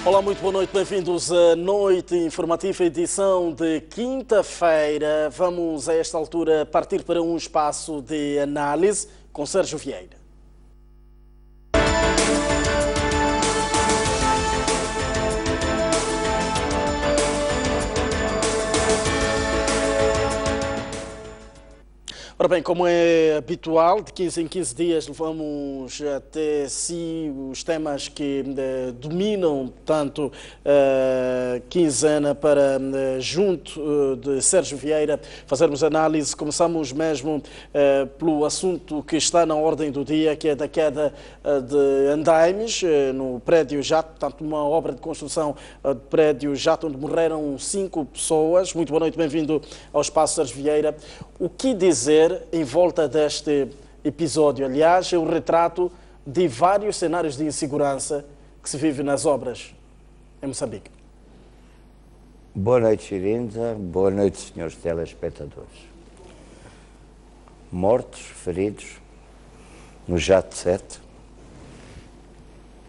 Olá, muito boa noite, bem-vindos à Noite Informativa, edição de quinta-feira. Vamos, a esta altura, partir para um espaço de análise com Sérgio Vieira. Ora bem, como é habitual, de 15 em 15 dias levamos até si os temas que dominam tanto a quinzena para, junto de Sérgio Vieira, fazermos análise. Começamos mesmo pelo assunto que está na ordem do dia, que é da queda de andaimes no prédio Jato, portanto uma obra de construção de prédio Jato, onde morreram 5 pessoas. Muito boa noite, bem-vindo ao espaço, Sérgio Vieira. O que dizer em volta deste episódio? Aliás, é um retrato de vários cenários de insegurança que se vive nas obras em Moçambique. Boa noite, Chirinza. Boa noite, senhores telespectadores. Mortos, feridos, no Jato 7.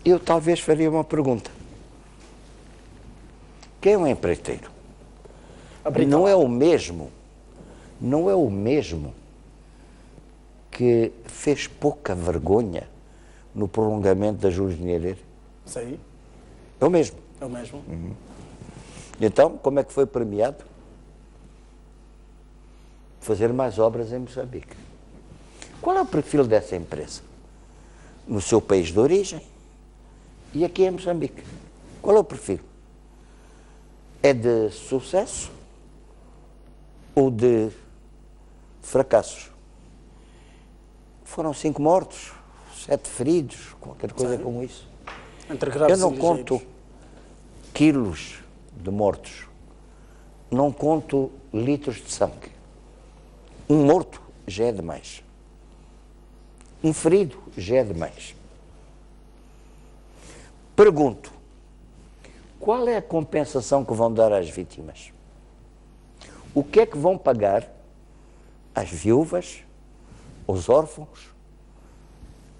Eu talvez faria uma pergunta. Quem é um empreiteiro? Não é o mesmo que fez pouca vergonha no prolongamento da Júlio de Nyerere? Sim. É o mesmo. É o mesmo. Uhum. Então, como é que foi premiado? Fazer mais obras em Moçambique. Qual é o perfil dessa empresa? No seu país de origem e aqui em Moçambique. Qual é o perfil? É de sucesso ou de fracassos? Foram 5 mortos, 7 feridos, qualquer coisa como isso. Eu não conto quilos de mortos, não conto litros de sangue. Um morto já é demais. Um ferido já é demais. Pergunto, qual é a compensação que vão dar às vítimas? O que é que vão pagar às viúvas, aos órfãos,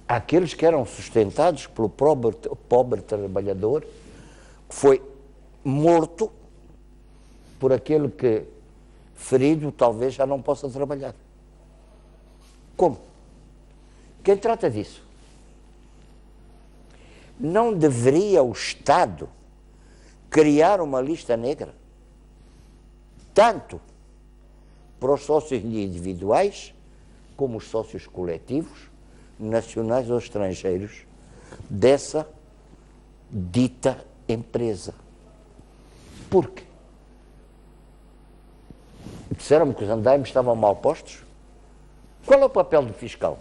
àqueles que eram sustentados pelo pobre trabalhador que foi morto por aquele que, ferido, talvez já não possa trabalhar? Como? Quem trata disso? Não deveria o Estado criar uma lista negra? Tanto para os sócios individuais, como os sócios coletivos, nacionais ou estrangeiros, dessa dita empresa. Por quê? Disseram-me que os andaimes estavam mal postos. Qual é o papel do fiscal?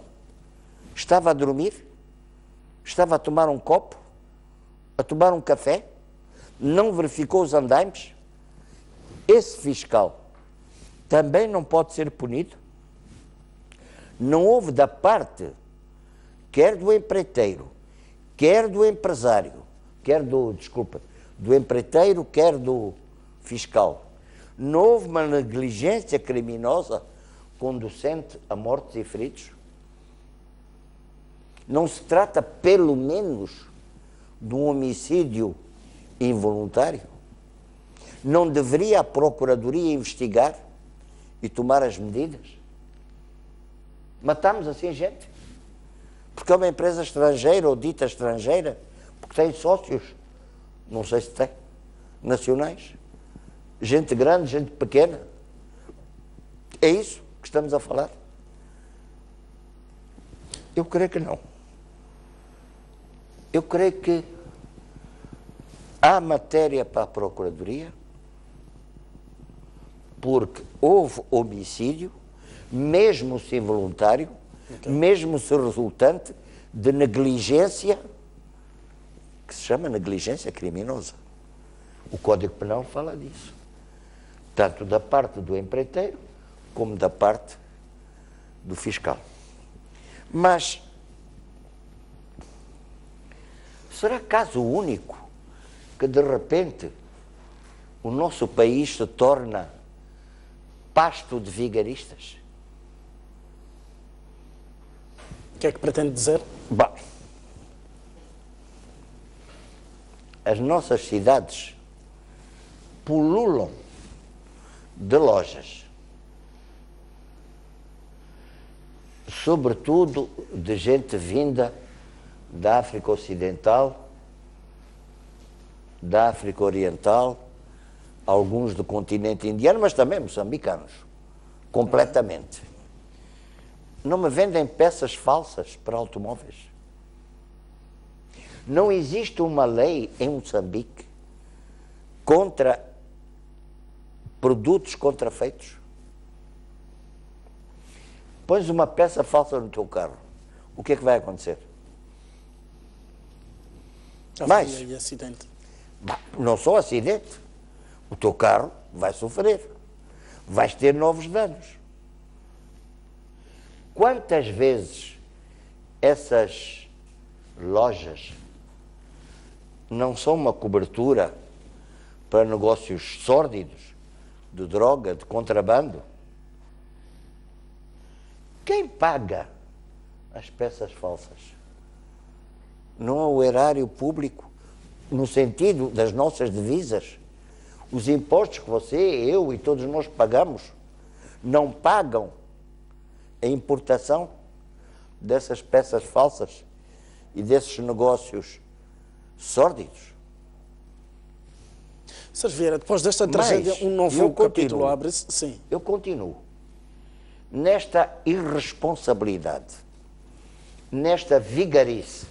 Estava a dormir? Estava a tomar um copo? A tomar um café? Não verificou os andaimes? Esse fiscal também não pode ser punido? Não houve da parte, quer do empreiteiro, quer do empresário, do empreiteiro, quer do fiscal, não houve uma negligência criminosa conducente a mortos e feridos? Não se trata, pelo menos, de um homicídio involuntário? Não deveria a Procuradoria investigar e tomar as medidas? Matamos assim gente? Porque é uma empresa estrangeira ou dita estrangeira? Porque tem sócios? Não sei se tem. Nacionais? Gente grande, gente pequena? É isso que estamos a falar? Eu creio que não. Eu creio que há matéria para a Procuradoria, porque houve homicídio, mesmo se involuntário, mesmo se resultante de negligência, que se chama negligência criminosa. O Código Penal fala disso. Tanto da parte do empreiteiro, como da parte do fiscal. Mas será caso único que, de repente, o nosso país se torna pasto de vigaristas? O que é que pretende dizer? Bom, as nossas cidades pululam de lojas, sobretudo de gente vinda da África Ocidental, da África Oriental, alguns do continente indiano, mas também moçambicanos, completamente. Não me vendem peças falsas para automóveis. Não existe uma lei em Moçambique contra produtos contrafeitos. Pões uma peça falsa no teu carro, o que é que vai acontecer? Mas e acidente? Não só acidente, o teu carro vai sofrer, vais ter novos danos. Quantas vezes essas lojas não são uma cobertura para negócios sórdidos, de droga, de contrabando? Quem paga as peças falsas? Não é o erário público, no sentido das nossas divisas. Os impostos que você, eu e todos nós pagamos, não pagam a importação dessas peças falsas e desses negócios sórdidos. Sr. Vieira, depois desta tragédia, um novo capítulo abre-se? Sim. Eu continuo nesta irresponsabilidade, nesta vigarice.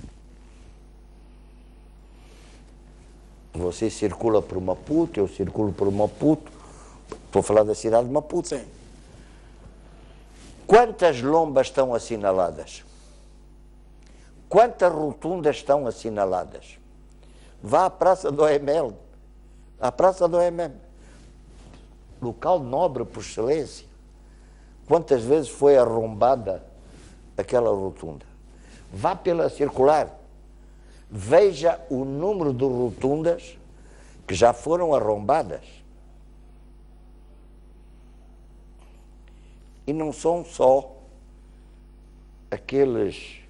Você circula por Maputo, eu circulo por Maputo, estou a falar da cidade de Maputo. Sim. Quantas lombas estão assinaladas? Quantas rotundas estão assinaladas? Vá à Praça do OML, à Praça do OMM, local nobre por excelência. Quantas vezes foi arrombada aquela rotunda? Vá pela circular, veja o número de rotundas que já foram arrombadas. E não são só aqueles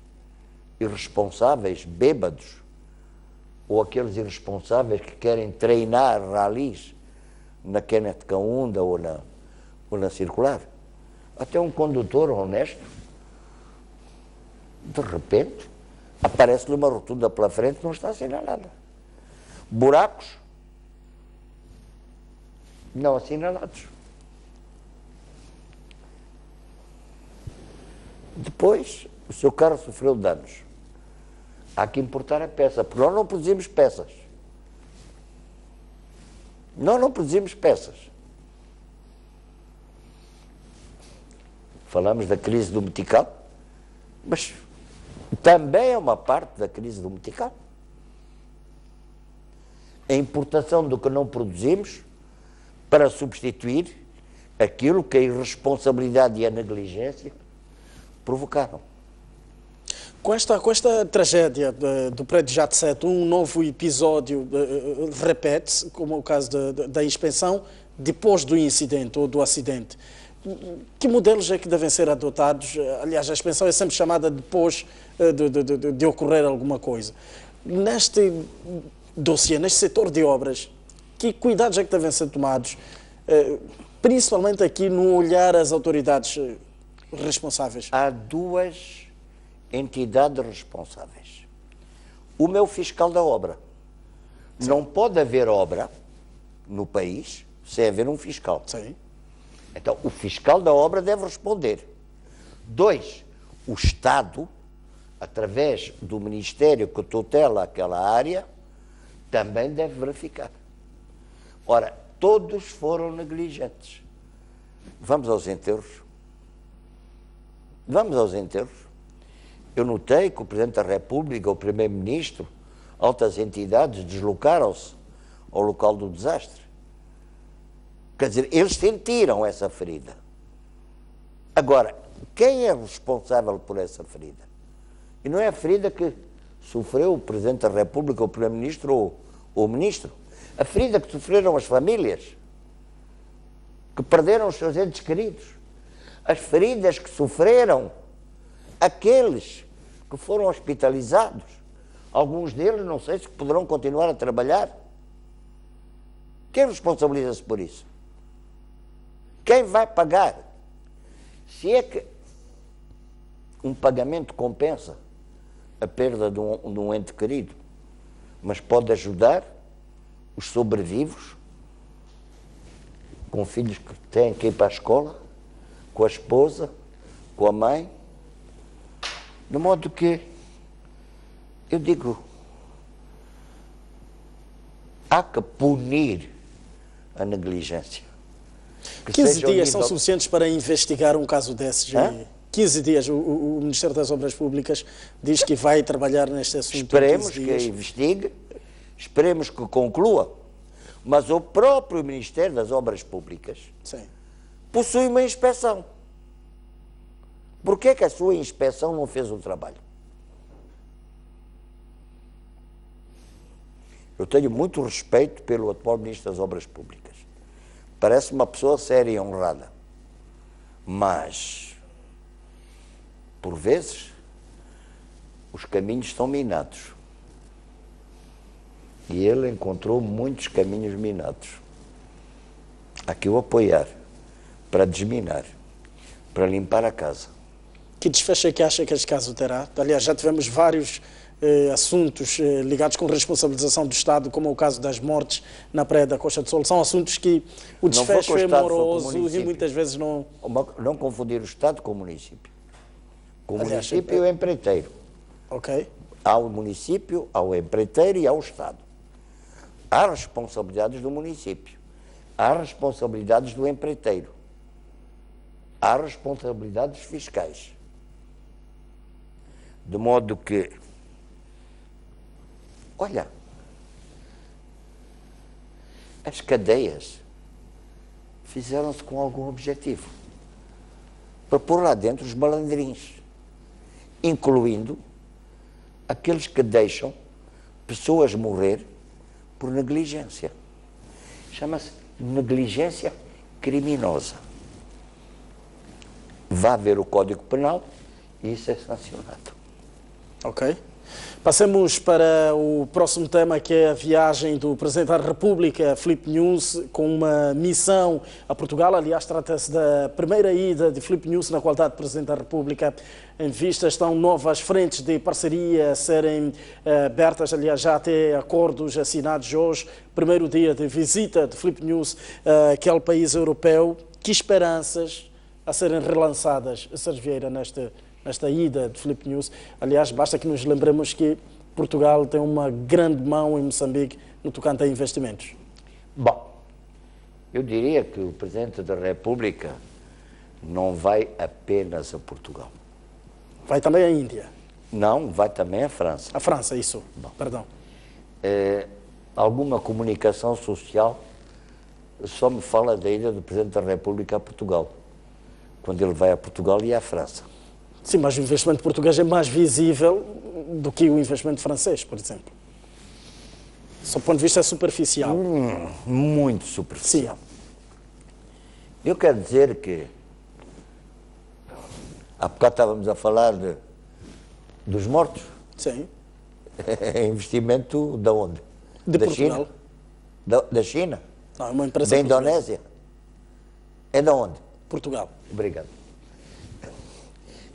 irresponsáveis bêbados ou aqueles irresponsáveis que querem treinar ralis na Kenneth Kaunda ou na circular. Até um condutor honesto, de repente, aparece-lhe uma rotunda pela frente que não está assinalada. Buracos não assinalados. Depois, o seu carro sofreu danos. Há que importar a peça, porque nós não produzimos peças. Nós não produzimos peças. Falamos da crise do metical, mas também é uma parte da crise do metical. A importação do que não produzimos para substituir aquilo que a irresponsabilidade e a negligência provocaram. Com esta tragédia do prédio JAT7, um novo episódio repete-se, como o caso da inspeção, depois do incidente ou do acidente. Que modelos é que devem ser adotados? Aliás, a inspeção é sempre chamada depois de ocorrer alguma coisa. Neste dossiê, neste setor de obras, que cuidados é que devem ser tomados, principalmente aqui no olhar às autoridades responsáveis? Há duas entidades responsáveis. O meu fiscal da obra. Sim. Não pode haver obra no país sem haver um fiscal. Sim. Então, o fiscal da obra deve responder. 2, o Estado, através do Ministério que tutela aquela área, também deve verificar. Ora, todos foram negligentes. Vamos aos enterros. Vamos aos enterros. Eu notei que o Presidente da República, o Primeiro-Ministro, altas entidades deslocaram-se ao local do desastre. Quer dizer, eles sentiram essa ferida. Agora, quem é responsável por essa ferida? E não é a ferida que sofreu o Presidente da República, o Primeiro-Ministro ou o Ministro. A ferida que sofreram as famílias, que perderam os seus entes queridos. As feridas que sofreram aqueles que foram hospitalizados Alguns deles não sei se poderão continuar a trabalhar. Quem responsabiliza-se por isso? Quem vai pagar? Se é que um pagamento compensa a perda de um ente querido, mas pode ajudar os sobrevivos com filhos que têm que ir para a escola, com a esposa, com a mãe, de modo que eu digo, há que punir a negligência. 15 dias são suficientes para investigar um caso desses? 15 dias, o Ministério das Obras Públicas diz que vai trabalhar neste assunto. Esperemos que investigue, esperemos que conclua, mas o próprio Ministério das Obras Públicas possui uma inspeção. Por que é que a sua inspeção não fez o trabalho? Eu tenho muito respeito pelo atual Ministro das Obras Públicas. Parece uma pessoa séria e honrada. Mas, por vezes, os caminhos estão minados. E ele encontrou muitos caminhos minados. Há que o apoiar, para desminar, para limpar a casa. Que desfecho é que acha que este caso terá? Aliás, já tivemos vários assuntos ligados com responsabilização do Estado, como o caso das mortes na Praia da Costa do Sol. São assuntos que o desfecho é moroso e muitas vezes não... Não confundir o Estado com o município. O município é o empreiteiro. Ok. Há o município, há o empreiteiro e há o Estado. Há responsabilidades do município. Há responsabilidades do empreiteiro. Há responsabilidades fiscais. De modo que, olha, as cadeias fizeram-se com algum objetivo, para pôr lá dentro os malandrins, incluindo aqueles que deixam pessoas morrer por negligência. Chama-se negligência criminosa. Vá ver o Código Penal e isso é sancionado. Ok. Passemos para o próximo tema, que é a viagem do Presidente da República, Filipe Nunes, com uma missão a Portugal. Aliás, trata-se da primeira ida de Filipe Nunes na qualidade de Presidente da República. Em vista estão novas frentes de parceria a serem abertas, aliás, já até acordos assinados hoje. Primeiro dia de visita de Filipe Nunes àquele país europeu. Que esperanças a serem relançadas, Sérgio Vieira, nesta ida de Filipe Nunes? Aliás, basta que nos lembremos que Portugal tem uma grande mão em Moçambique no tocante a investimentos. Bom, eu diria que o Presidente da República não vai apenas a Portugal. Vai também à Índia? Não, vai também à França. A França, isso. Bom. Perdão. Alguma comunicação social só me fala da ida do Presidente da República a Portugal, quando ele vai a Portugal e à França. Sim, mas o investimento português é mais visível do que o investimento francês, por exemplo. Do seu ponto de vista é superficial. Muito superficial. Sim. Eu quero dizer que há bocado estávamos a falar dos mortos. Sim. É investimento de onde? De da Portugal. China? Da China? Não, é uma empresa da Indonésia? É de onde? Portugal. Obrigado.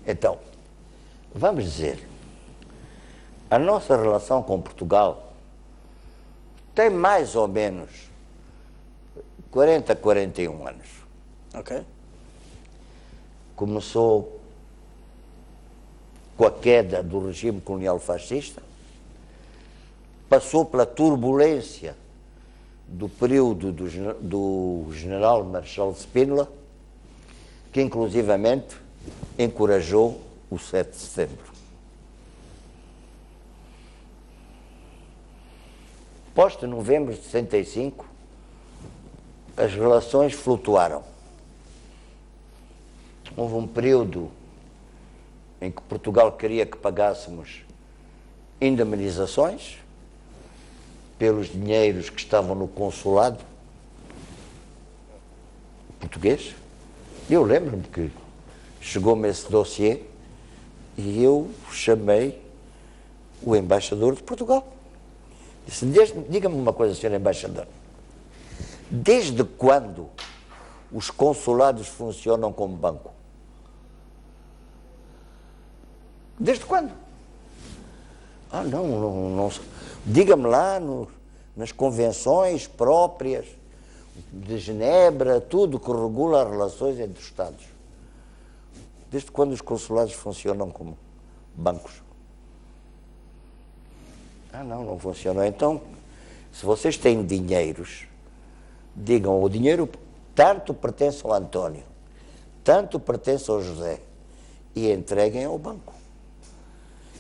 Então, vamos dizer, a nossa relação com Portugal tem mais ou menos 40, 41 anos. Ok. Começou com a queda do regime colonial fascista, passou pela turbulência do período do general Marshal Spínola, que inclusivamente encorajou o 7 de setembro. Após novembro de 65, as relações flutuaram. Houve um período em que Portugal queria que pagássemos indemnizações pelos dinheiros que estavam no consulado português. Eu lembro-me que chegou-me esse dossiê e eu chamei o embaixador de Portugal. Disse, diga-me uma coisa, senhor embaixador. Desde quando os consulados funcionam como banco? Desde quando? Ah, não. Diga-me lá nas convenções próprias de Genebra, tudo que regula as relações entre os Estados. Desde quando os consulados funcionam como bancos? Ah, não funcionou. Então, se vocês têm dinheiros, digam, o dinheiro tanto pertence ao António, tanto pertence ao José, e entreguem ao banco.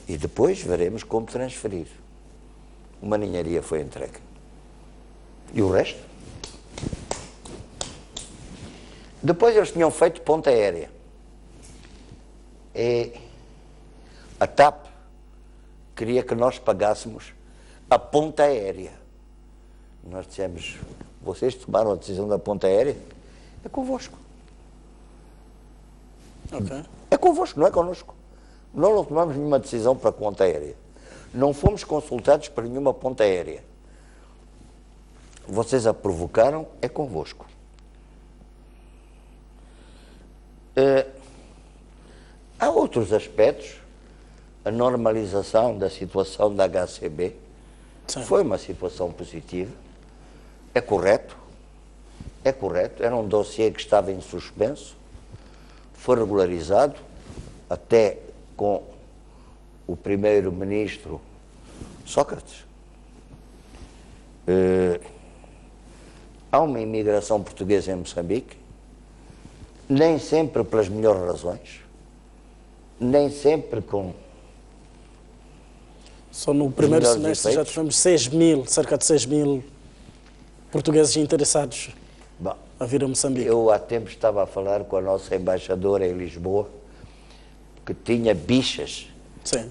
E depois veremos como transferir. Uma ninharia foi entregue. E o resto? Depois eles tinham feito ponta aérea. E a TAP queria que nós pagássemos a ponta aérea. Nós dissemos, vocês tomaram a decisão da ponta aérea? É convosco. Ok. É convosco, não é connosco. Nós não tomamos nenhuma decisão para a ponta aérea. Não fomos consultados para nenhuma ponta aérea. Vocês a provocaram, é convosco. Há outros aspectos. A normalização da situação da HCB foi uma situação positiva. É correto. Era um dossiê que estava em suspenso. Foi regularizado até com o primeiro-ministro Sócrates. Há uma imigração portuguesa em Moçambique, nem sempre pelas melhores razões, nem sempre com... Só no primeiro semestre já tivemos cerca de 6 mil portugueses interessados a vir a Moçambique. Eu há tempo estava a falar com a nossa embaixadora em Lisboa, que tinha bichas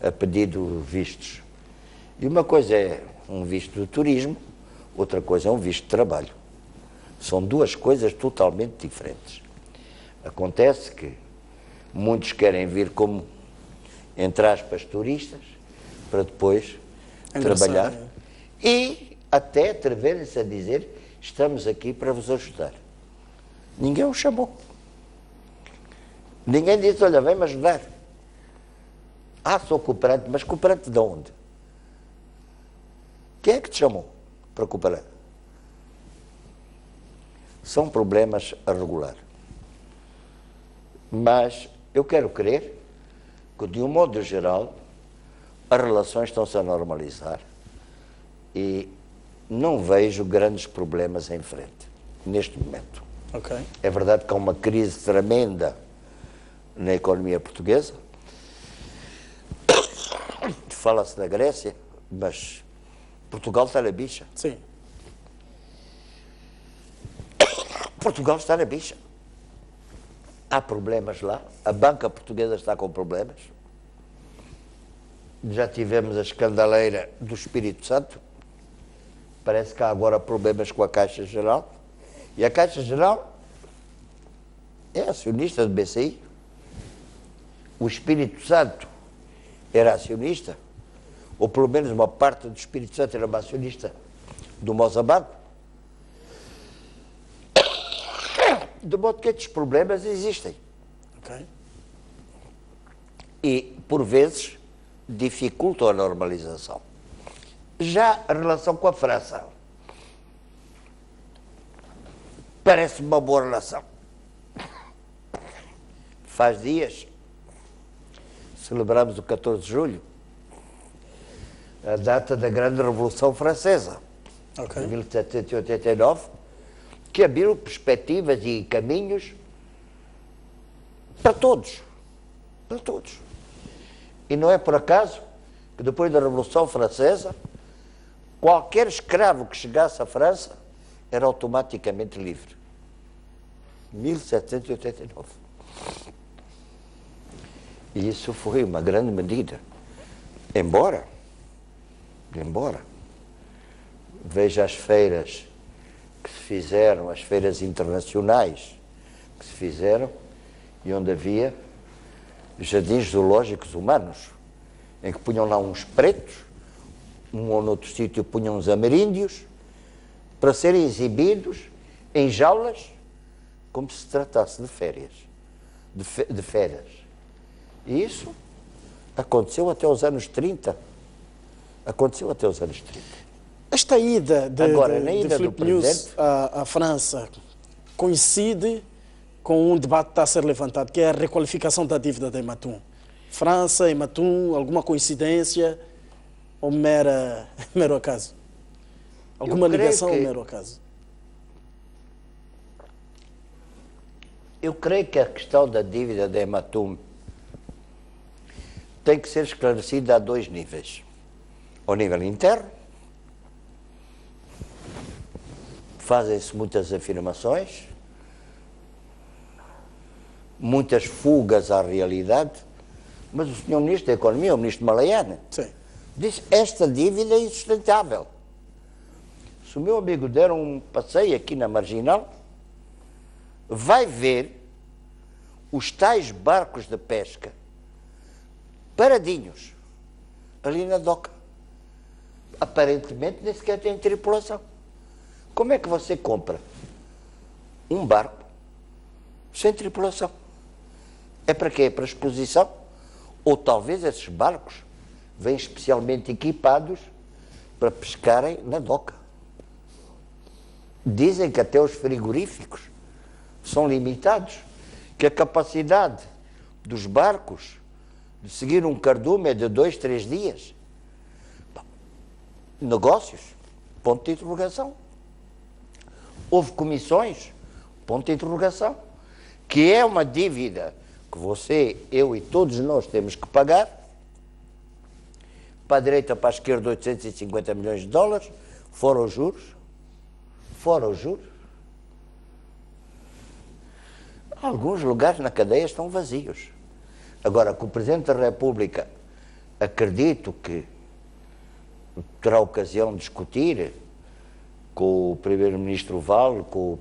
a pedido vistos. E uma coisa é um visto de turismo, outra coisa é um visto de trabalho. São duas coisas totalmente diferentes. Acontece que muitos querem vir como, entre aspas, turistas, para depois trabalhar e até atreverem-se a dizer, estamos aqui para vos ajudar. Ninguém o chamou. Ninguém disse, olha, vem-me ajudar. Ah, sou cooperante, mas cooperante de onde? Quem é que te chamou para cooperar? São problemas a regular. Mas eu quero crer que, de um modo geral, as relações estão-se a normalizar e não vejo grandes problemas em frente, neste momento. Okay. É verdade que há uma crise tremenda na economia portuguesa. Fala-se da Grécia, mas Portugal está na bicha. Sim. Portugal está na bicha. Há problemas lá. A banca portuguesa está com problemas. Já tivemos a escandaleira do Espírito Santo. Parece que há agora problemas com a Caixa Geral. E a Caixa Geral é acionista do BCI. O Espírito Santo era acionista, ou pelo menos uma parte do Espírito Santo era uma acionista do Mozambique. De modo que estes problemas existem. Okay. E, por vezes, dificultam a normalização. Já a relação com a França parece uma boa relação. Faz dias, celebramos o 14 de julho, a data da grande Revolução Francesa, de 1789, que abriu perspectivas e caminhos para todos. Para todos. E não é por acaso que depois da Revolução Francesa, qualquer escravo que chegasse à França era automaticamente livre. 1789. E isso foi uma grande medida. Embora, veja as feiras que se fizeram, as feiras internacionais que se fizeram, e onde havia jardins zoológicos humanos. em que punham lá uns pretos, um ou noutro sítio punham uns ameríndios, para serem exibidos em jaulas, como se tratasse de férias, de feras. E isso aconteceu até os anos 30. Aconteceu até os anos 30. Esta ida de do Filipe Nyusi à França coincide com um debate que está a ser levantado, que é a requalificação da dívida da Ematum. França, Ematum, alguma coincidência ou mero acaso? Alguma ligação ou mero acaso? Eu creio que a questão da dívida da Ematum tem que ser esclarecida a dois níveis. Ao nível interno, fazem-se muitas afirmações, muitas fugas à realidade, mas o senhor Ministro da Economia, o Ministro Malayane, disse que esta dívida é insustentável. Se o meu amigo der um passeio aqui na Marginal, vai ver os tais barcos de pesca paradinhos ali na doca. Aparentemente nem sequer tem tripulação. Como é que você compra um barco sem tripulação? É para quê? É para exposição? Ou talvez esses barcos vêm especialmente equipados para pescarem na doca. Dizem que até os frigoríficos são limitados, que a capacidade dos barcos de seguir um cardume é de 2, 3 dias. Bom, negócios, ponto de interrogação. Houve comissões, ponto de interrogação. Que é uma dívida que você, eu e todos nós temos que pagar, para a direita, para a esquerda, 850 milhões de dólares, fora os juros. Fora os juros. Alguns lugares na cadeia estão vazios. Agora, que o Presidente da República, acredito que terá ocasião de discutir com o Primeiro-Ministro Val, com o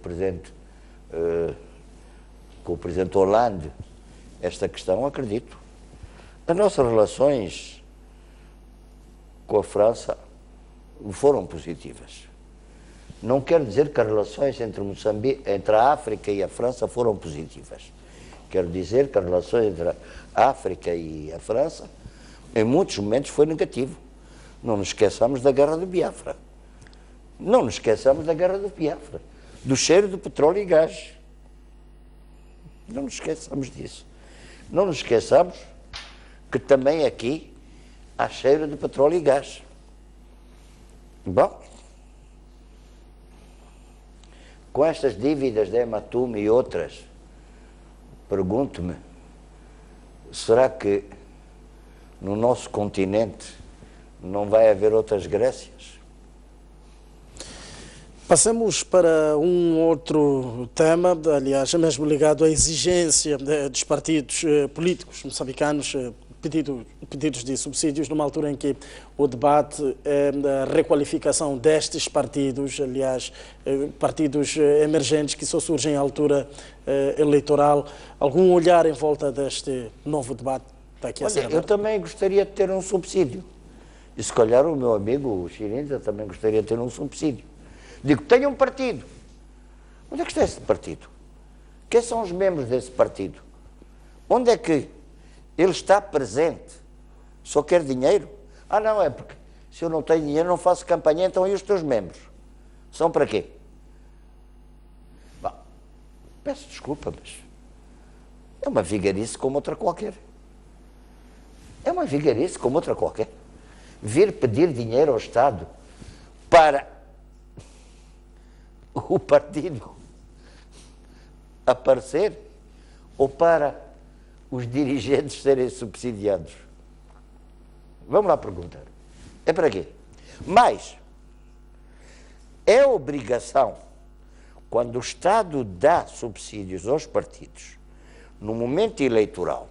Presidente Hollande, esta questão, acredito. As nossas relações com a França foram positivas. Não quer dizer que as relações entre a África e a França foram positivas. Quero dizer que as relações entre a África e a França, em muitos momentos, foi negativo. Não nos esqueçamos da Guerra de Biafra. Não nos esqueçamos da Guerra de Biafra, do cheiro de petróleo e gás. Não nos esqueçamos disso. Não nos esqueçamos que também aqui há cheiro de petróleo e gás. Bom, com estas dívidas da Ematum e outras, pergunto-me, será que no nosso continente não vai haver outras Grécias? Passemos para um outro tema, aliás, mesmo ligado à exigência dos partidos políticos moçambicanos, pedidos de subsídios, numa altura em que o debate é a requalificação destes partidos, aliás, partidos emergentes que só surgem à altura eleitoral. Algum olhar em volta deste novo debate está aqui a ser aberto? Eu também gostaria de ter um subsídio. E se calhar o meu amigo, o Chirinza, também gostaria de ter um subsídio. Digo, tenho um partido. Onde é que está esse partido? Quem são os membros desse partido? Onde é que ele está presente? Só quer dinheiro? Ah, não, é porque se eu não tenho dinheiro não faço campanha, então e os teus membros? São para quê? Bom, peço desculpa, mas é uma vigarice como outra qualquer. É uma vigarice como outra qualquer. Vir pedir dinheiro ao Estado para o partido aparecer ou para os dirigentes serem subsidiados? Vamos lá perguntar. É para quê? Mas é obrigação, quando o Estado dá subsídios aos partidos no momento eleitoral,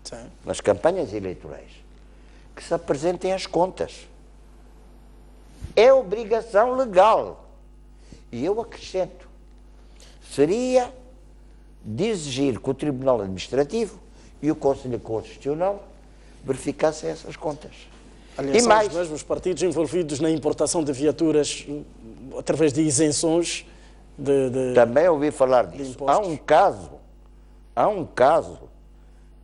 sim, nas campanhas eleitorais, que se apresentem as contas. É obrigação legal. E eu acrescento, seria de exigir que o Tribunal Administrativo e o Conselho Constitucional verificassem essas contas. Aliás, são os mesmos partidos envolvidos na importação de viaturas através de isenções de Também ouvi falar disso. Há impostos. um caso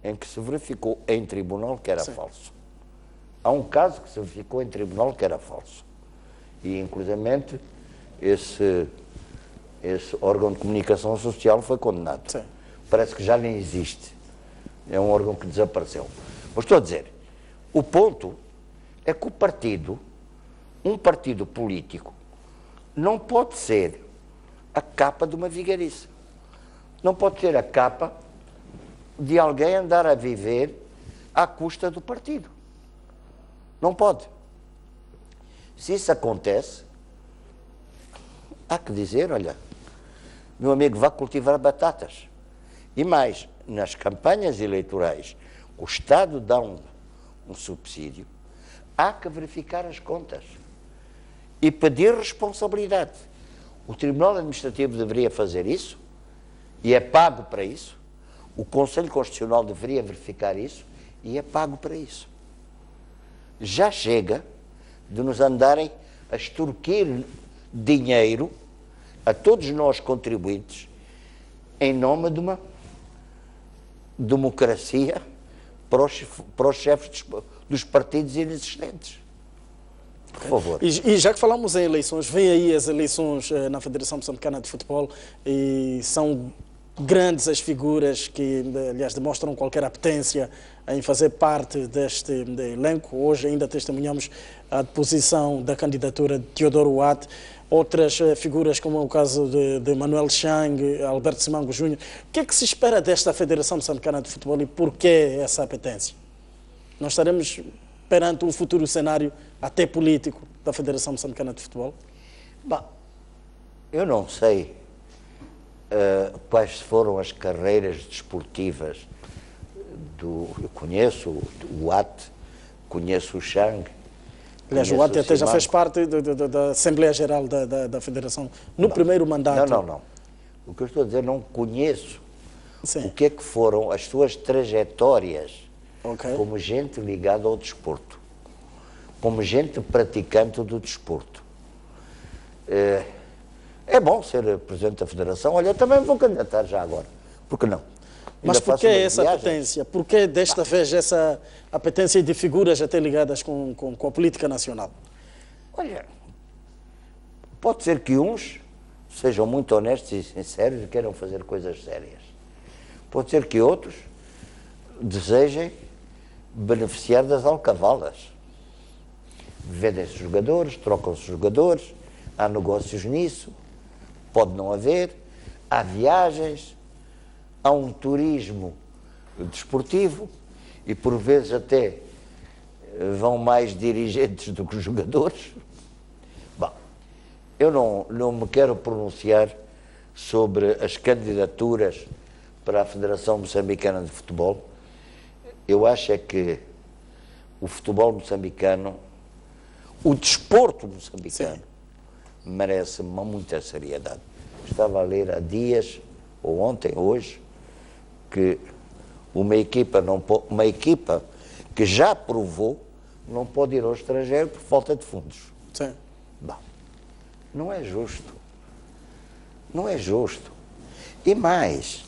em que se verificou em tribunal que era falso. Há um caso que se verificou em tribunal que era falso. E, inclusivamente, esse órgão de comunicação social foi condenado. Sim. Parece que já nem existe. É um órgão que desapareceu. Mas estou a dizer, o ponto é que um partido político, não pode ser a capa de uma vigarice. Não pode ser a capa de alguém andar a viver à custa do partido. Não pode. Se isso acontece, há que dizer, olha, meu amigo, vá cultivar batatas. E mais, nas campanhas eleitorais, o Estado dá um subsídio, há que verificar as contas e pedir responsabilidade. O Tribunal Administrativo deveria fazer isso e é pago para isso. O Conselho Constitucional deveria verificar isso e é pago para isso. Já chega de nos andarem a extorquir dinheiro a todos nós contribuintes em nome de uma democracia para os chefes dos partidos inexistentes. Por favor. E já que falamos em eleições, vem aí as eleições na Federação Moçambicana de Futebol e são grandes as figuras que, aliás, demonstram qualquer apetência em fazer parte deste elenco. Hoje ainda testemunhamos a deposição da candidatura de Teodoro Huat. Outras figuras, como é o caso de Manuel Chang, Alberto Simango Júnior. O que é que se espera desta Federação Moçambicana de Futebol e por que essa apetência? Nós estaremos perante um futuro cenário até político da Federação Moçambicana de Futebol? Bom, eu não sei quais foram as carreiras desportivas eu conheço o Huat, conheço o Chang. Aliás, o Huat até já fez parte da Assembleia Geral da Federação no primeiro mandato. Não. O que eu estou a dizer, não conheço Sim. o que é que foram as suas trajetórias como gente ligada ao desporto, como gente praticante do desporto. É bom ser presidente da Federação. Olha, eu também vou candidatar já agora. Por que não? Mas por que essa apetência? Por que desta vez essa apetência de figuras até ligadas com a política nacional? Olha, pode ser que uns sejam muito honestos e sinceros e queiram fazer coisas sérias. Pode ser que outros desejem beneficiar das alcavalas. Vendem-se jogadores, trocam-se jogadores, há negócios nisso, pode não haver, há viagens, há um turismo desportivo e por vezes até vão mais dirigentes do que jogadores. Bom, eu não me quero pronunciar sobre as candidaturas para a Federação Moçambicana de Futebol. Eu acho é que o futebol moçambicano, o desporto moçambicano, merece muita seriedade. Estava a ler há dias, ou ontem, hoje, que uma equipa que já provou não pode ir ao estrangeiro por falta de fundos. Sim. Bom, não é justo. Não é justo. E mais,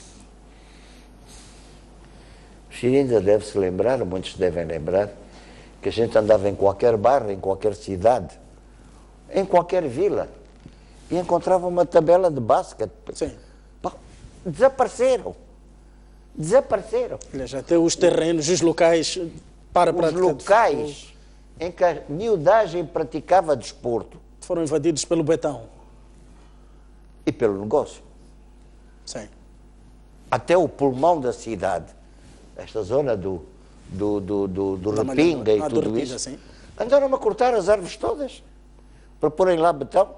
o Chirinda deve se lembrar, muitos devem lembrar, que a gente andava em qualquer bairro, em qualquer cidade, em qualquer vila, e encontrava uma tabela de basquete. Sim. Bom, desapareceram. Aliás, até os terrenos, os locais para os praticar locais em que a miudagem praticava desporto foram invadidos pelo betão. E pelo negócio. Sim. Até o pulmão da cidade, esta zona do Repinga e tudo isso, sim. Andaram a cortar as árvores todas para porem lá betão.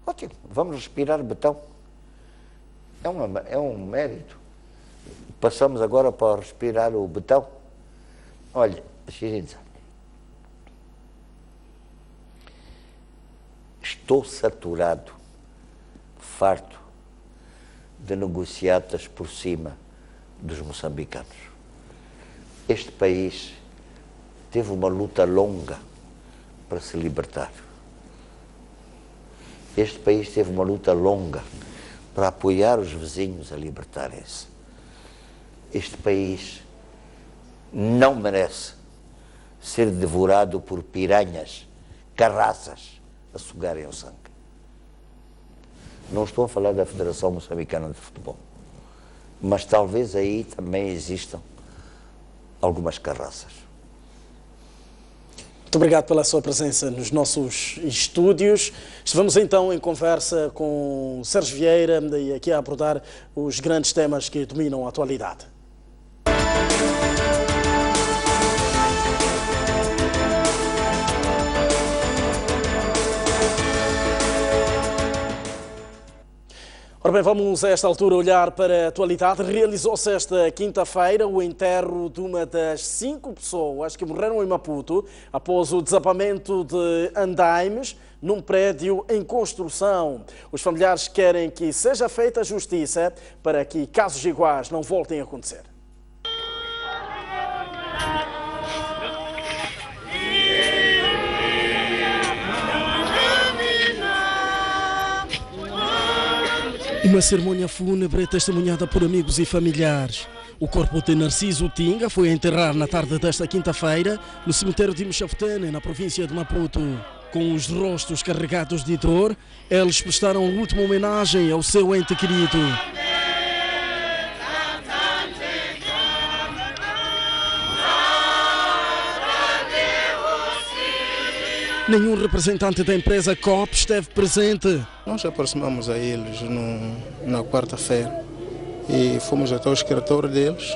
Ótimo, vamos respirar betão. É um mérito. Passamos agora para respirar o betão. Olha, Chirinza, estou saturado, farto de negociatas por cima dos moçambicanos. Este país teve uma luta longa para se libertar. Este país teve uma luta longa para apoiar os vizinhos a libertarem-se. Este país não merece ser devorado por piranhas, carraças, a sugarem o sangue. Não estou a falar da Federação Moçambicana de Futebol, mas talvez aí também existam algumas carraças. Muito obrigado pela sua presença nos nossos estúdios. Estivemos então em conversa com Sérgio Vieira e aqui a abordar os grandes temas que dominam a atualidade. Ora bem, vamos a esta altura olhar para a atualidade. Realizou-se esta quinta-feira o enterro de uma das 5 pessoas que morreram em Maputo após o desabamento de andaimes num prédio em construção. Os familiares querem que seja feita justiça para que casos iguais não voltem a acontecer. Uma cerimônia fúnebre testemunhada por amigos e familiares. O corpo de Narciso Tinga foi a enterrar na tarde desta quinta-feira no cemitério de Mchafutene, na província de Maputo. Com os rostos carregados de dor, eles prestaram a última homenagem ao seu ente querido. Nenhum representante da empresa COP esteve presente. Nós aproximamos a eles na quarta-feira e fomos até o escritório deles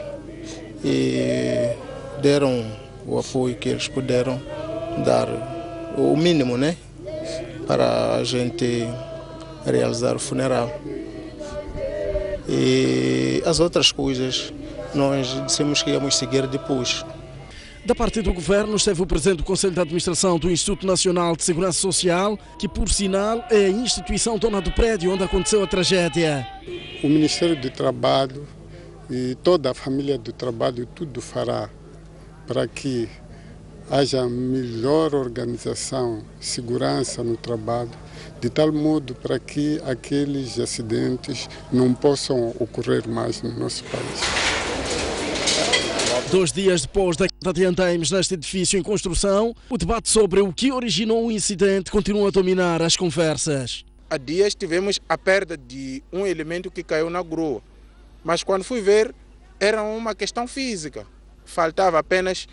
e deram o apoio que eles puderam dar, o mínimo, né, para a gente realizar o funeral. E as outras coisas nós dissemos que íamos seguir depois. Da parte do Governo esteve o Presidente do Conselho de Administração do Instituto Nacional de Segurança Social, que por sinal é a instituição dona do prédio onde aconteceu a tragédia. O Ministério do Trabalho e toda a família do trabalho tudo fará para que haja melhor organização, segurança no trabalho, de tal modo para que aqueles acidentes não possam ocorrer mais no nosso país. 2 dias depois da queda de andaimes neste edifício em construção, o debate sobre o que originou o incidente continua a dominar as conversas. Há dias tivemos a perda de um elemento que caiu na grua, mas quando fui ver era uma questão física. Faltava apenas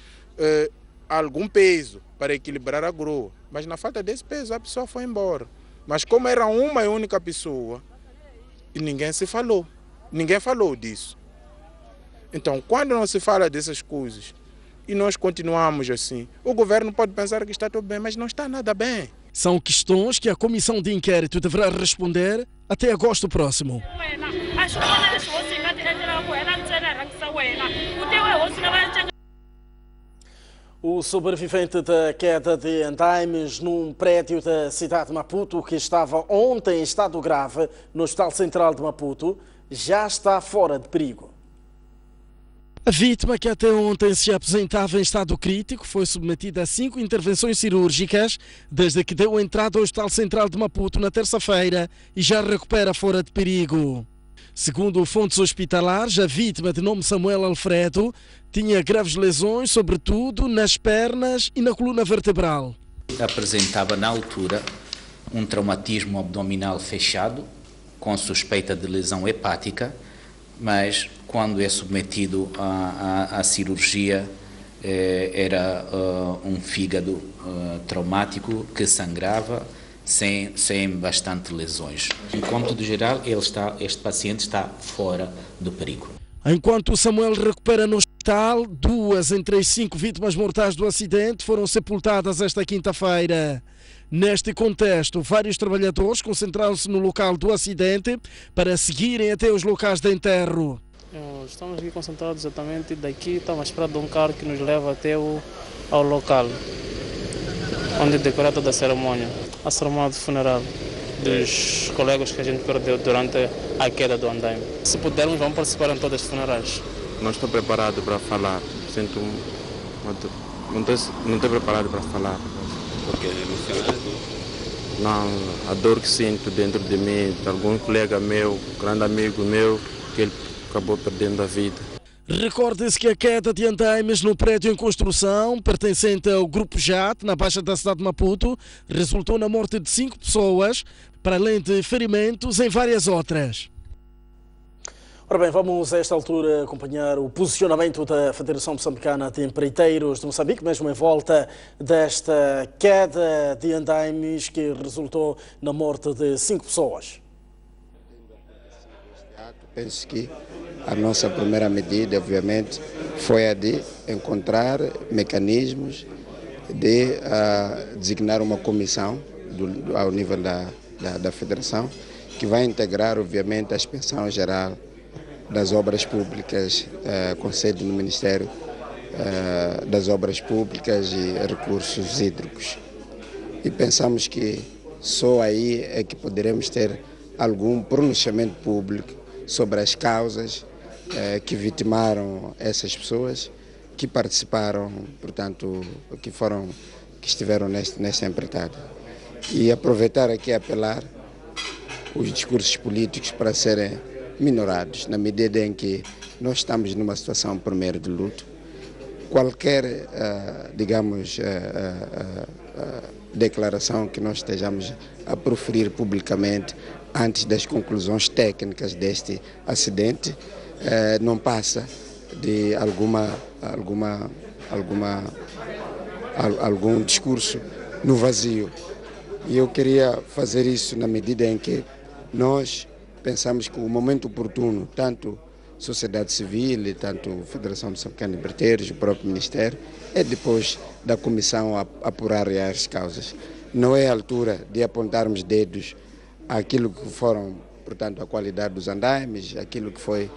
algum peso para equilibrar a grua, mas na falta desse peso a pessoa foi embora. Mas como era uma única pessoa, e ninguém falou disso. Então, quando não se fala dessas coisas e nós continuamos assim, o governo pode pensar que está tudo bem, mas não está nada bem. São questões que a comissão de inquérito deverá responder até agosto próximo. O sobrevivente da queda de andaimes num prédio da cidade de Maputo, que estava ontem em estado grave no Hospital Central de Maputo, já está fora de perigo. A vítima, que até ontem se apresentava em estado crítico, foi submetida a 5 intervenções cirúrgicas desde que deu entrada ao Hospital Central de Maputo na terça-feira e já recupera fora de perigo. Segundo fontes hospitalares, a vítima, de nome Samuel Alfredo, tinha graves lesões, sobretudo nas pernas e na coluna vertebral. Apresentava na altura um traumatismo abdominal fechado, com suspeita de lesão hepática, mas quando é submetido à cirurgia era um fígado traumático que sangrava sem bastante lesões. Em cômputo geral, este paciente está fora do perigo. Enquanto Samuel recupera no hospital, 2 entre as 5 vítimas mortais do acidente foram sepultadas esta quinta-feira. Neste contexto, vários trabalhadores concentraram-se no local do acidente para seguirem até os locais de enterro. Estamos aqui concentrados exatamente daqui, estamos esperando um carro que nos leva até ao local, onde decorre toda a cerimônia de funeral dos colegas que a gente perdeu durante a queda do andaime. Se pudermos, vamos participar em todas as funerais. Não estou preparado para falar sinto não estou preparado para falar. Porque é emocionante? Não, a dor que sinto dentro de mim, de algum colega meu, grande amigo meu, que ele acabou perdendo a vida. Recorde-se que a queda de andaimes no prédio em construção, pertencente ao Grupo JAT, na Baixa da cidade de Maputo, resultou na morte de 5 pessoas, para além de ferimentos em várias outras. Ora bem, vamos a esta altura acompanhar o posicionamento da Federação Moçambicana de Empreiteiros de Moçambique, mesmo em volta desta queda de andaimes que resultou na morte de 5 pessoas. Penso que a nossa primeira medida, obviamente, foi a de encontrar mecanismos de designar uma comissão ao nível da Federação, que vai integrar, obviamente, a Inspeção Geral das Obras Públicas, com sede no Ministério das Obras Públicas e Recursos Hídricos. E pensamos que só aí é que poderemos ter algum pronunciamento público sobre as causas que vitimaram essas pessoas que participaram, portanto, que estiveram nesta empreitada. E aproveitar aqui e apelar os discursos políticos para serem minorados, na medida em que nós estamos numa situação primeiro de luto. Qualquer, declaração que nós estejamos a proferir publicamente antes das conclusões técnicas deste acidente não passa de algum discurso no vazio. E eu queria fazer isso na medida em que nós pensamos que o momento oportuno, tanto sociedade civil e tanto Federação Moçambicana de Empreiteiros, o próprio Ministério, é depois da comissão apurar as causas. Não é a altura de apontarmos dedos àquilo que foram, portanto, a qualidade dos andaimes, aquilo que foi,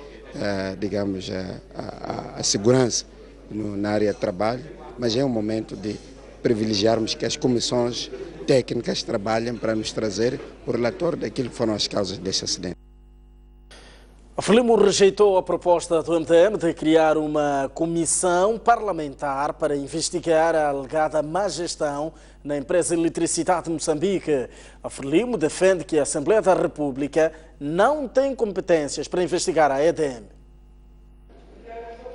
a segurança na área de trabalho, mas é um momento de privilegiarmos que as comissões técnicas trabalhem para nos trazer o relatório daquilo que foram as causas deste acidente. A Frelimo rejeitou a proposta do MDM de criar uma comissão parlamentar para investigar a alegada má gestão na empresa Eletricidade de Moçambique. A Frelimo defende que a Assembleia da República não tem competências para investigar a EDM.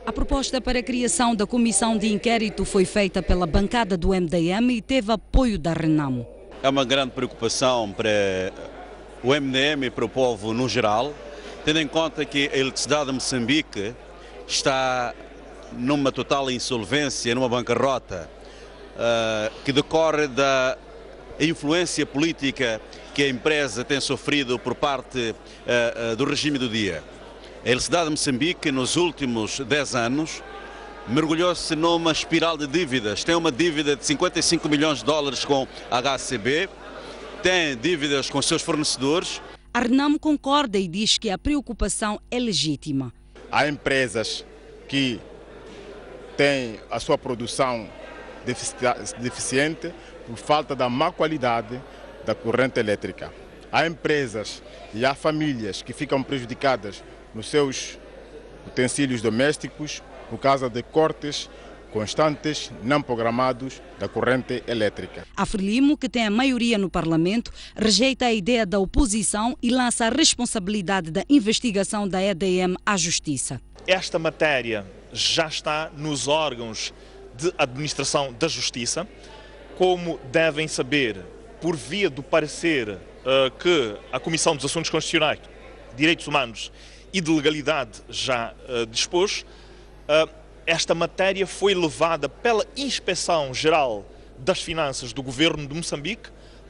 A proposta para a criação da comissão de inquérito foi feita pela bancada do MDM e teve apoio da Renamo. É uma grande preocupação para o MDM e para o povo no geral, tendo em conta que a Eletricidade de Moçambique está numa total insolvência, numa bancarrota, que decorre da influência política que a empresa tem sofrido por parte do regime do dia. A Eletricidade de Moçambique, nos últimos 10 anos, mergulhou-se numa espiral de dívidas. Tem uma dívida de 55 milhões de dólares com a HCB, tem dívidas com os seus fornecedores. A Renamo concorda e diz que a preocupação é legítima. Há empresas que têm a sua produção deficiente por falta da má qualidade da corrente elétrica. Há empresas e há famílias que ficam prejudicadas nos seus utensílios domésticos por causa de cortes constantes, não programados, da corrente elétrica. A Frelimo, que tem a maioria no Parlamento, rejeita a ideia da oposição e lança a responsabilidade da investigação da EDM à Justiça. Esta matéria já está nos órgãos de administração da Justiça. Como devem saber, por via do parecer que a Comissão dos Assuntos Constitucionais, Direitos Humanos e de Legalidade já dispôs, esta matéria foi levada pela Inspeção-Geral das Finanças do Governo de Moçambique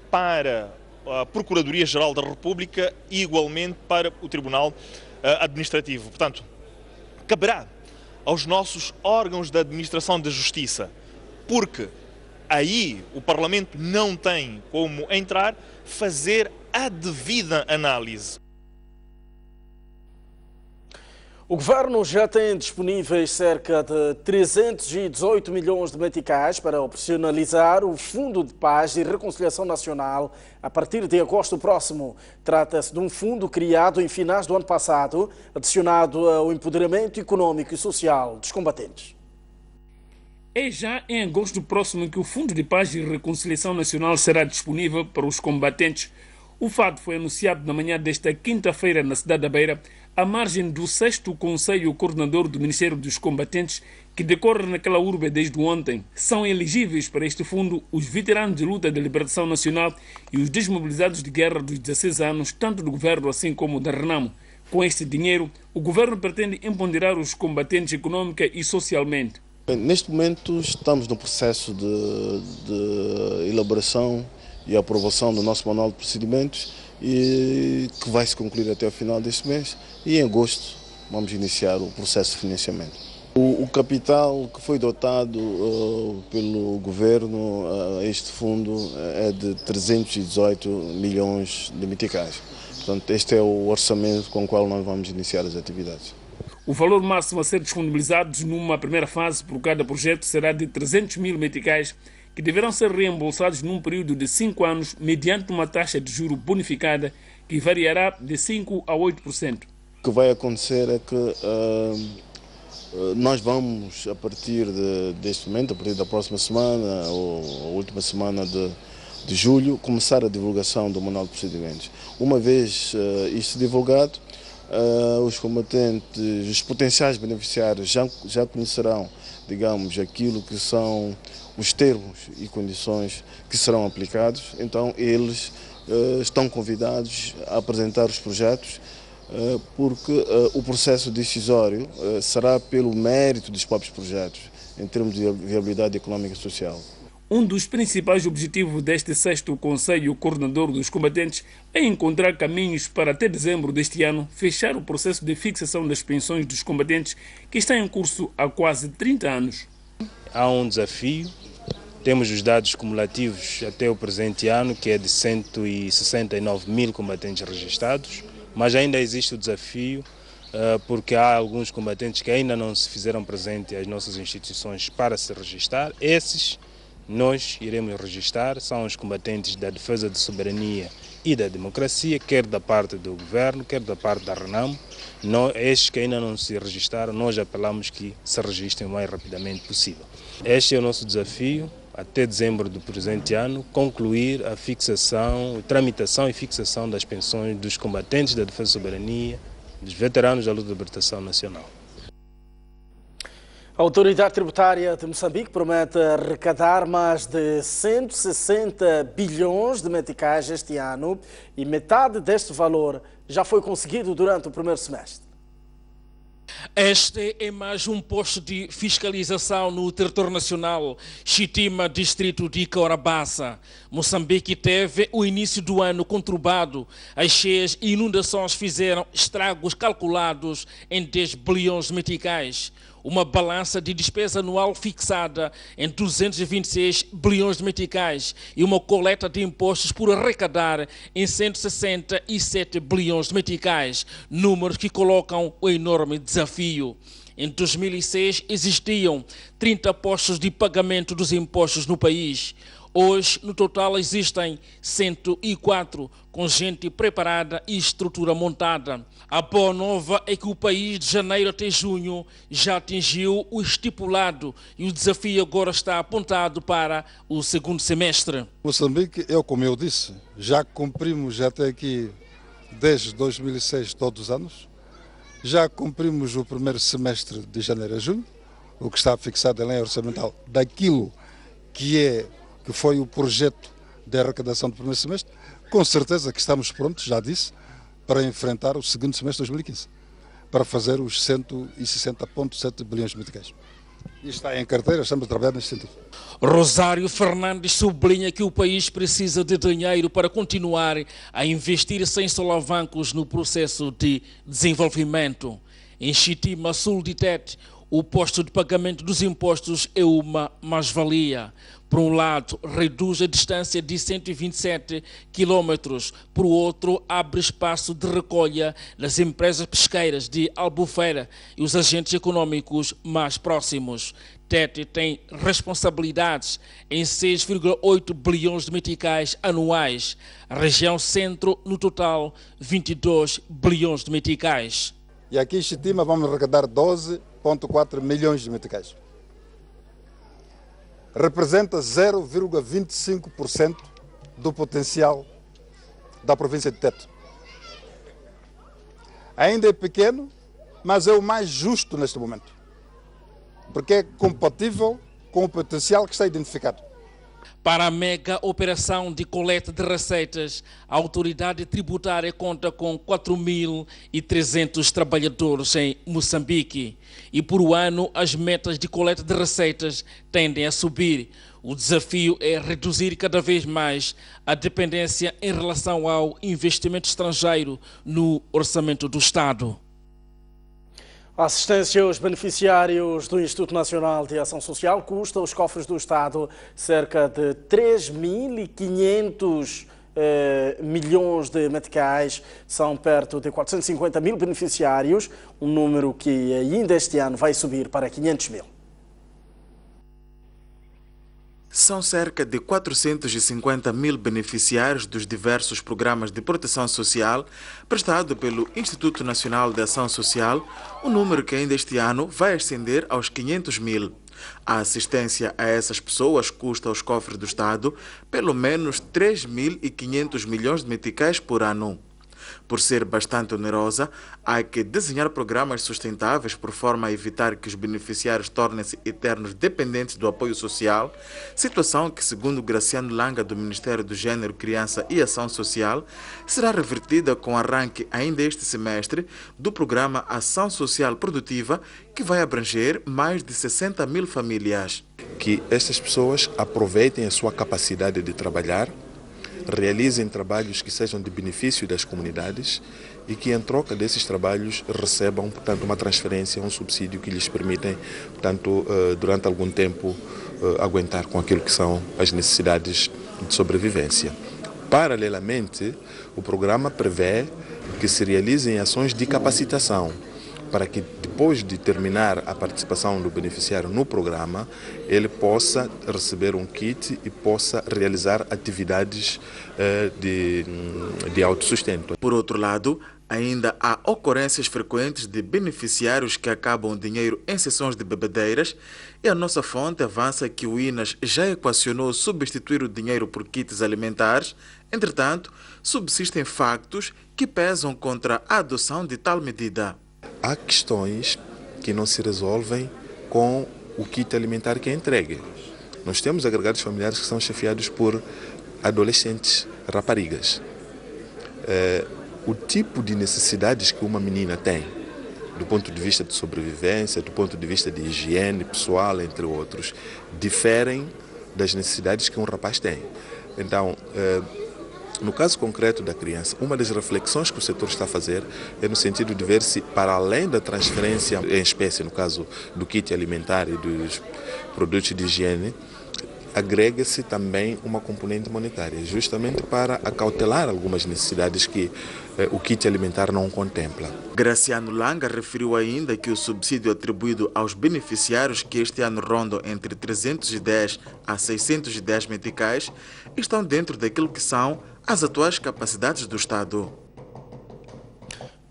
para a Procuradoria-Geral da República e igualmente para o Tribunal Administrativo. Portanto, caberá aos nossos órgãos de administração da Justiça, porque aí o Parlamento não tem como entrar, fazer a devida análise. O Governo já tem disponíveis cerca de 318 milhões de meticais para operacionalizar o Fundo de Paz e Reconciliação Nacional a partir de agosto próximo. Trata-se de um fundo criado em finais do ano passado, adicionado ao empoderamento econômico e social dos combatentes. É já em agosto próximo que o Fundo de Paz e Reconciliação Nacional será disponível para os combatentes. O fato foi anunciado na manhã desta quinta-feira na cidade da Beira, à margem do 6º Conselho Coordenador do Ministério dos Combatentes, que decorre naquela urbe desde ontem. São elegíveis para este fundo os veteranos de luta de libertação nacional e os desmobilizados de guerra dos 16 anos, tanto do governo assim como da Renamo. Com este dinheiro, o governo pretende empoderar os combatentes econômica e socialmente. Neste momento estamos no processo de elaboração e aprovação do nosso manual de procedimentos, e que vai se concluir até o final deste mês, e em agosto vamos iniciar o processo de financiamento. O capital que foi dotado pelo governo a este fundo é de 318 milhões de meticais. Portanto, este é o orçamento com o qual nós vamos iniciar as atividades. O valor máximo a ser disponibilizado numa primeira fase por cada projeto será de 300 mil meticais, que deverão ser reembolsados num período de 5 anos mediante uma taxa de juro bonificada que variará de 5% a 8%. O que vai acontecer é que nós vamos, a partir deste momento, a partir da próxima semana ou a última semana de julho, começar a divulgação do manual de procedimentos. Uma vez isto divulgado, os combatentes, os potenciais beneficiários já conhecerão, digamos, aquilo que são os termos e condições que serão aplicados. Então eles estão convidados a apresentar os projetos, porque o processo decisório será pelo mérito dos próprios projetos, em termos de viabilidade econômica e social. Um dos principais objetivos deste 6º Conselho Coordenador dos Combatentes é encontrar caminhos para, até dezembro deste ano, fechar o processo de fixação das pensões dos combatentes, que está em curso há quase 30 anos. Há um desafio. Temos os dados cumulativos até o presente ano, que é de 169 mil combatentes registrados, mas ainda existe o desafio, porque há alguns combatentes que ainda não se fizeram presente às nossas instituições para se registrar. Esses nós iremos registrar, são os combatentes da defesa da soberania e da democracia, quer da parte do governo, quer da parte da Renamo. Estes que ainda não se registraram, nós apelamos que se registrem o mais rapidamente possível. Este é o nosso desafio, até dezembro do presente ano, concluir a fixação, tramitação e fixação das pensões dos combatentes da defesa da soberania, dos veteranos da luta de libertação nacional. A Autoridade Tributária de Moçambique promete arrecadar mais de 160 bilhões de meticais este ano, e metade deste valor já foi conseguido durante o primeiro semestre. Este é mais um posto de fiscalização no território nacional, Chitima, distrito de Corabaça. Moçambique teve o início do ano conturbado. As cheias e inundações fizeram estragos calculados em 10 bilhões de meticais. Uma balança de despesa anual fixada em 226 bilhões de meticais e uma coleta de impostos por arrecadar em 167 bilhões de meticais, números que colocam o enorme desafio. Em 2006 existiam 30 postos de pagamento dos impostos no país. Hoje, no total, existem 104, com gente preparada e estrutura montada. A boa nova é que o país, de janeiro até junho, já atingiu o estipulado e o desafio agora está apontado para o segundo semestre. Moçambique, como eu disse, já cumprimos até aqui desde 2006 todos os anos. Já cumprimos o primeiro semestre de janeiro a junho, o que está fixado em lei orçamental daquilo que foi o projeto de arrecadação do primeiro semestre. Com certeza que estamos prontos, já disse, para enfrentar o segundo semestre de 2015, para fazer os 160,7 bilhões de meticais. E está em carteira, estamos a trabalhar nesse sentido. Rosário Fernandes sublinha que o país precisa de dinheiro para continuar a investir sem solavancos no processo de desenvolvimento. Em Chitima, sul de Tete, o posto de pagamento dos impostos é uma mais-valia. Por um lado, reduz a distância de 127 quilômetros. Por outro, abre espaço de recolha das empresas pesqueiras de Albufeira e os agentes econômicos mais próximos. Tete tem responsabilidades em 6,8 bilhões de meticais anuais. A região centro, no total, 22 bilhões de meticais. E aqui em Chitima vamos arrecadar 12,4 milhões de meticais. representa 0,25% do potencial da província de Teto. Ainda é pequeno, mas é o mais justo neste momento, porque é compatível com o potencial que está identificado. Para a mega operação de coleta de receitas, a autoridade tributária conta com 4.300 trabalhadores em Moçambique. E por o ano, as metas de coleta de receitas tendem a subir. O desafio é reduzir cada vez mais a dependência em relação ao investimento estrangeiro no orçamento do Estado. A assistência aos beneficiários do Instituto Nacional de Ação Social custa aos cofres do Estado cerca de 3.500 milhões de meticais. São perto de 450 mil beneficiários, um número que ainda este ano vai subir para 500 mil. São cerca de 450 mil beneficiários dos diversos programas de proteção social prestado pelo Instituto Nacional de Ação Social, um número que ainda este ano vai ascender aos 500 mil. A assistência a essas pessoas custa aos cofres do Estado pelo menos 3.500 milhões de meticais por ano. Por ser bastante onerosa, há que desenhar programas sustentáveis por forma a evitar que os beneficiários tornem-se eternos dependentes do apoio social, situação que, segundo Graciano Langa, do Ministério do Gênero, Criança e Ação Social, será revertida com arranque ainda este semestre do programa Ação Social Produtiva, que vai abranger mais de 60 mil famílias. Que estas pessoas aproveitem a sua capacidade de trabalhar, realizem trabalhos que sejam de benefício das comunidades e que, em troca desses trabalhos, recebam, portanto, uma transferência, um subsídio que lhes permitem, portanto, durante algum tempo, aguentar com aquilo que são as necessidades de sobrevivência. Paralelamente, o programa prevê que se realizem ações de capacitação para que, depois de terminar a participação do beneficiário no programa, ele possa receber um kit e possa realizar atividades de autossustento. Por outro lado, ainda há ocorrências frequentes de beneficiários que acabam dinheiro em sessões de bebedeiras e a nossa fonte avança que o INAS já equacionou substituir o dinheiro por kits alimentares. Entretanto, subsistem factos que pesam contra a adoção de tal medida. Há questões que não se resolvem com o kit alimentar que é entregue. Nós temos agregados familiares que são chefiados por adolescentes, raparigas. O tipo de necessidades que uma menina tem, do ponto de vista de sobrevivência, do ponto de vista de higiene pessoal, entre outros, diferem das necessidades que um rapaz tem. Então, no caso concreto da criança, uma das reflexões que o setor está a fazer é no sentido de ver se, para além da transferência em espécie, no caso do kit alimentar e dos produtos de higiene, agrega-se também uma componente monetária, justamente para acautelar algumas necessidades que o kit alimentar não contempla. Graciano Langa referiu ainda que o subsídio atribuído aos beneficiários, que este ano rondam entre 310 a 610 meticais, estão dentro daquilo que são as atuais capacidades do Estado.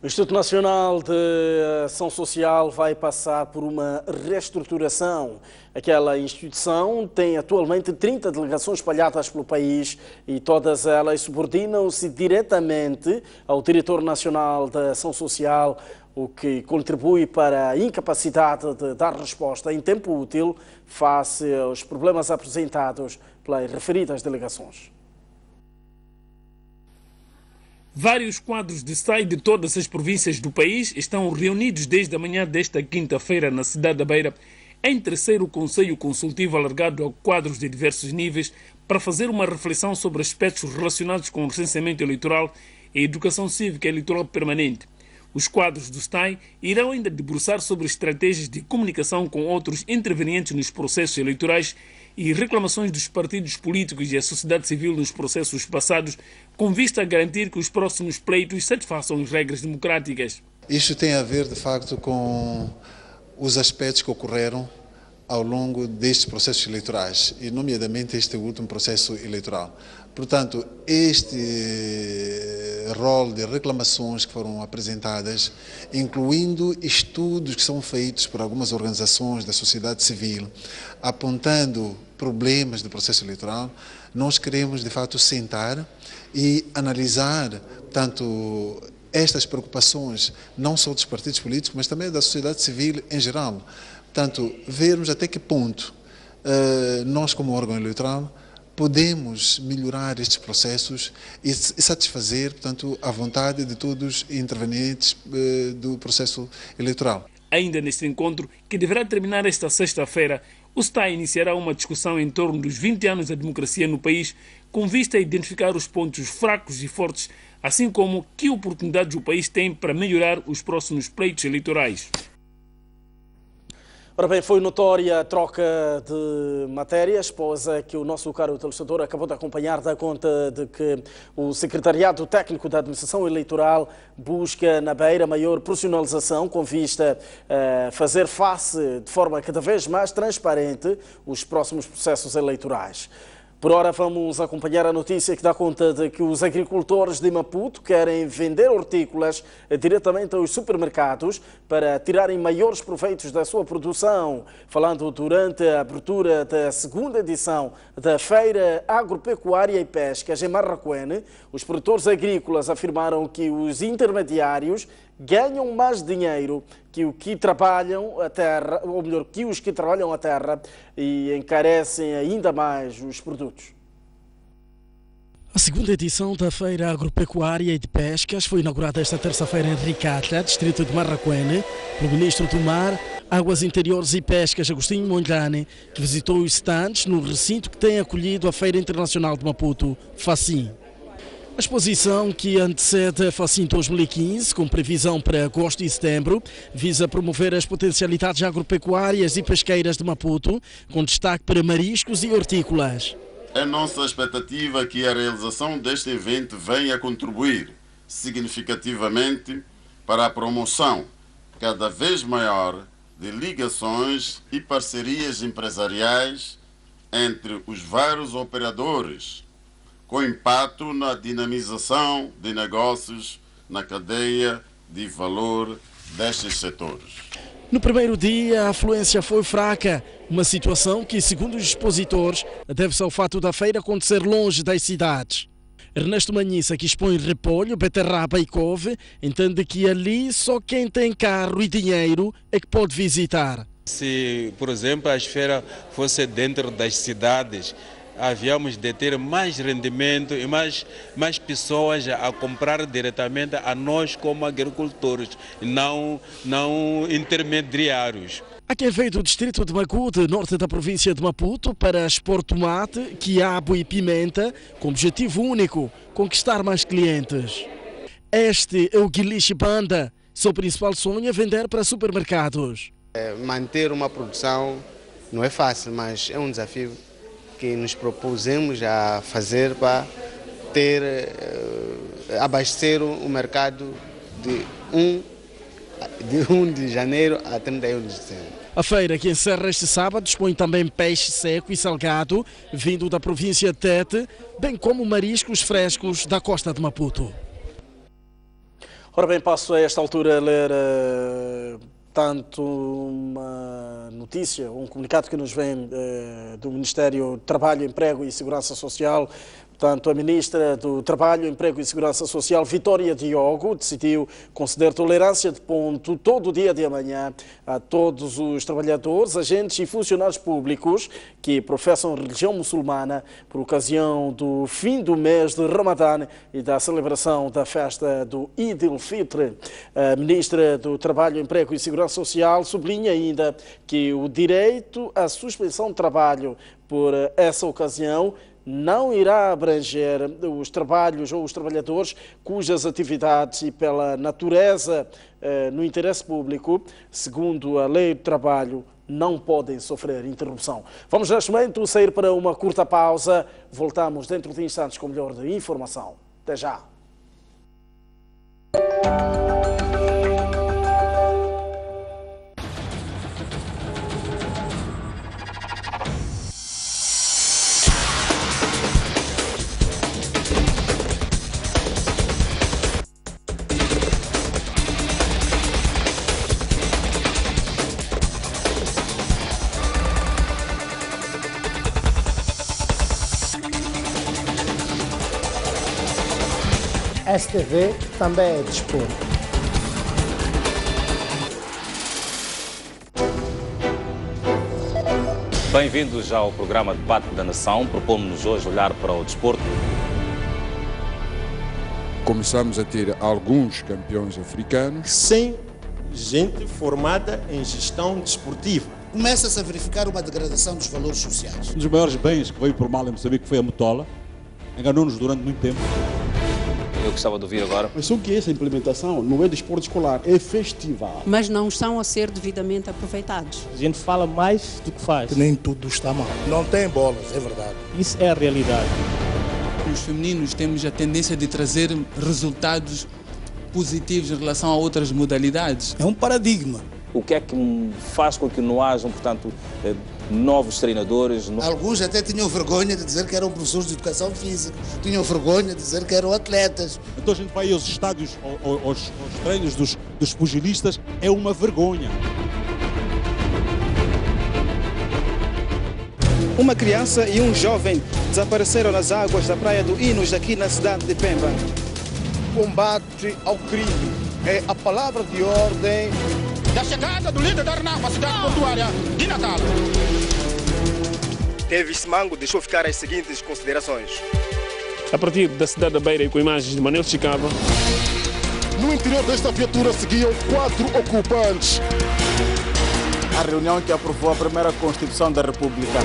O Instituto Nacional de Ação Social vai passar por uma reestruturação. Aquela instituição tem atualmente 30 delegações espalhadas pelo país e todas elas subordinam-se diretamente ao Diretor Nacional da Ação Social, o que contribui para a incapacidade de dar resposta em tempo útil face aos problemas apresentados pelas referidas delegações. Vários quadros de SAI de todas as províncias do país estão reunidos desde a manhã desta quinta-feira na cidade da Beira, em terceiro Conselho Consultivo alargado a quadros de diversos níveis, para fazer uma reflexão sobre aspectos relacionados com o recenseamento eleitoral e educação cívica eleitoral permanente. Os quadros do SAI irão ainda debruçar sobre estratégias de comunicação com outros intervenientes nos processos eleitorais e reclamações dos partidos políticos e a sociedade civil nos processos passados, com vista a garantir que os próximos pleitos satisfaçam as regras democráticas. Isto tem a ver, de facto, com os aspectos que ocorreram ao longo destes processos eleitorais, e nomeadamente este último processo eleitoral. Portanto, este rol de reclamações que foram apresentadas, incluindo estudos que são feitos por algumas organizações da sociedade civil, apontando problemas do processo eleitoral, nós queremos, de fato, sentar e analisar tanto estas preocupações, não só dos partidos políticos, mas também da sociedade civil em geral. Portanto, vermos até que ponto nós, como órgão eleitoral, podemos melhorar estes processos e satisfazer, portanto, a vontade de todos os intervenientes do processo eleitoral. Ainda neste encontro, que deverá terminar esta sexta-feira, o STA iniciará uma discussão em torno dos 20 anos da democracia no país, com vista a identificar os pontos fracos e fortes, assim como que oportunidades o país tem para melhorar os próximos pleitos eleitorais. Ora bem, foi notória a troca de matérias, pois é que o nosso caro telespectador acabou de acompanhar, dá conta de que o Secretariado Técnico da Administração Eleitoral busca na Beira maior profissionalização com vista a fazer face de forma cada vez mais transparente os próximos processos eleitorais. Por ora, vamos acompanhar a notícia que dá conta de que os agricultores de Maputo querem vender hortícolas diretamente aos supermercados para tirarem maiores proveitos da sua produção. Falando durante a abertura da segunda edição da Feira Agropecuária e Pescas em Marraquene, os produtores agrícolas afirmaram que os intermediários ganham mais dinheiro que os que trabalham a terra, ou melhor, que os que trabalham a terra, e encarecem ainda mais os produtos. A segunda edição da Feira Agropecuária e de Pescas foi inaugurada esta terça-feira em Ricata, distrito de Marraquene, pelo Ministro do Mar, Águas Interiores e Pescas, Agostinho Mondlane, que visitou os stands no recinto que tem acolhido a Feira Internacional de Maputo, FACIM. A exposição, que antecede a FACIM 2015, com previsão para agosto e setembro, visa promover as potencialidades agropecuárias e pesqueiras de Maputo, com destaque para mariscos e hortícolas. É nossa expectativa que a realização deste evento venha contribuir significativamente para a promoção cada vez maior de ligações e parcerias empresariais entre os vários operadores, com impacto na dinamização de negócios na cadeia de valor destes setores. No primeiro dia, a afluência foi fraca, uma situação que, segundo os expositores, deve-se ao fato da feira acontecer longe das cidades. Ernesto Manhissa, que expõe repolho, beterraba e couve, entende que ali só quem tem carro e dinheiro é que pode visitar. Se, por exemplo, a feira fosse dentro das cidades, havíamos de ter mais rendimento e mais pessoas a comprar diretamente a nós como agricultores, não intermediários. Há quem veio do distrito de Macude, norte da província de Maputo, para expor tomate, quiabo e pimenta, com objetivo único, conquistar mais clientes. Este é o Guilish Banda. Seu principal sonho é vender para supermercados. Manter uma produção não é fácil, mas é um desafio que nos propusemos a fazer para abastecer o mercado de 1 de janeiro a 31 de dezembro. A feira, que encerra este sábado, dispõe também peixe seco e salgado, vindo da província de Tete, bem como mariscos frescos da costa de Maputo. Ora bem, passo a esta altura a ler tanto uma notícia, um comunicado que nos vem do Ministério do Trabalho, Emprego e Segurança Social. Portanto, a Ministra do Trabalho, Emprego e Segurança Social, Vitória Diogo, decidiu conceder tolerância de ponto todo o dia de amanhã a todos os trabalhadores, agentes e funcionários públicos que professam religião muçulmana por ocasião do fim do mês de Ramadã e da celebração da festa do Eid al-Fitr. A Ministra do Trabalho, Emprego e Segurança Social sublinha ainda que o direito à suspensão de trabalho por essa ocasião não irá abranger os trabalhos ou os trabalhadores cujas atividades e pela natureza no interesse público, segundo a Lei do Trabalho, não podem sofrer interrupção. Vamos neste momento sair para uma curta pausa. Voltamos dentro de instantes com melhor de informação. Até já. STV também é desporto. Bem-vindos ao programa Debate da Nação. Propomos-nos hoje olhar para o desporto. Começamos a ter alguns campeões africanos. Sem gente formada em gestão desportiva. Começa-se a verificar uma degradação dos valores sociais. Um dos maiores bens que veio por mal em Moçambique foi a Motola. Enganou-nos durante muito tempo. Eu gostava de ouvir agora. Mas só que essa implementação não é desporto escolar, é festival. Mas não estão a ser devidamente aproveitados. A gente fala mais do que faz. Que nem tudo está mal. Não tem bolas, é verdade. Isso é a realidade. Os femininos temos a tendência de trazer resultados positivos em relação a outras modalidades. É um paradigma. O que é que faz com que não hajam, portanto, novos treinadores? Alguns até tinham vergonha de dizer que eram professores de educação física, tinham vergonha de dizer que eram atletas. Então a gente vai aos estádios, aos treinos dos pugilistas, é uma vergonha. Uma criança e um jovem desapareceram nas águas da Praia do Inos, aqui na cidade de Pemba. Combate ao crime é a palavra de ordem da chegada do líder da RNAP à cidade portuária de Natal. Davis Mango deixou ficar as seguintes considerações. A partir da cidade da Beira e com imagens de Manel Chicava. No interior desta viatura seguiam 4 ocupantes. A reunião que aprovou a primeira Constituição da República.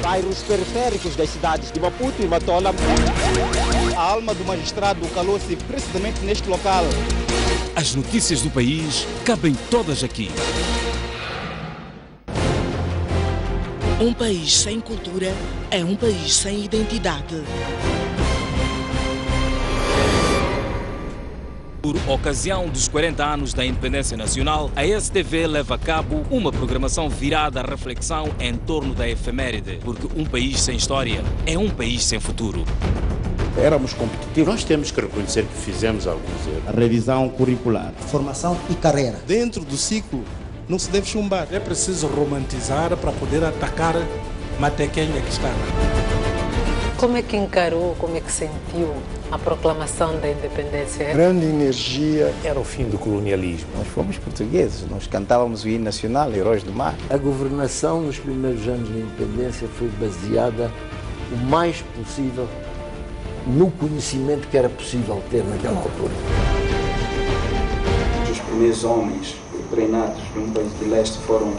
Bairros periféricos das cidades de Maputo e Matola. A alma do magistrado calou-se precisamente neste local. As notícias do país cabem todas aqui. Um país sem cultura é um país sem identidade. Por ocasião dos 40 anos da independência nacional, a STV leva a cabo uma programação virada à reflexão em torno da efeméride, porque um país sem história é um país sem futuro. Éramos competitivos, nós temos que reconhecer que fizemos alguns erros. A revisão curricular. Formação e carreira. Dentro do ciclo, não se deve chumbar. É preciso romantizar para poder atacar Matequenha que está lá. Como é que encarou, como é que sentiu a proclamação da independência? Grande energia. Era o fim do colonialismo. Nós fomos portugueses, nós cantávamos o hino nacional, Heróis do Mar. A governação nos primeiros anos da independência foi baseada o mais possível no conhecimento que era possível ter naquela altura. Os primeiros homens treinados num país de leste foram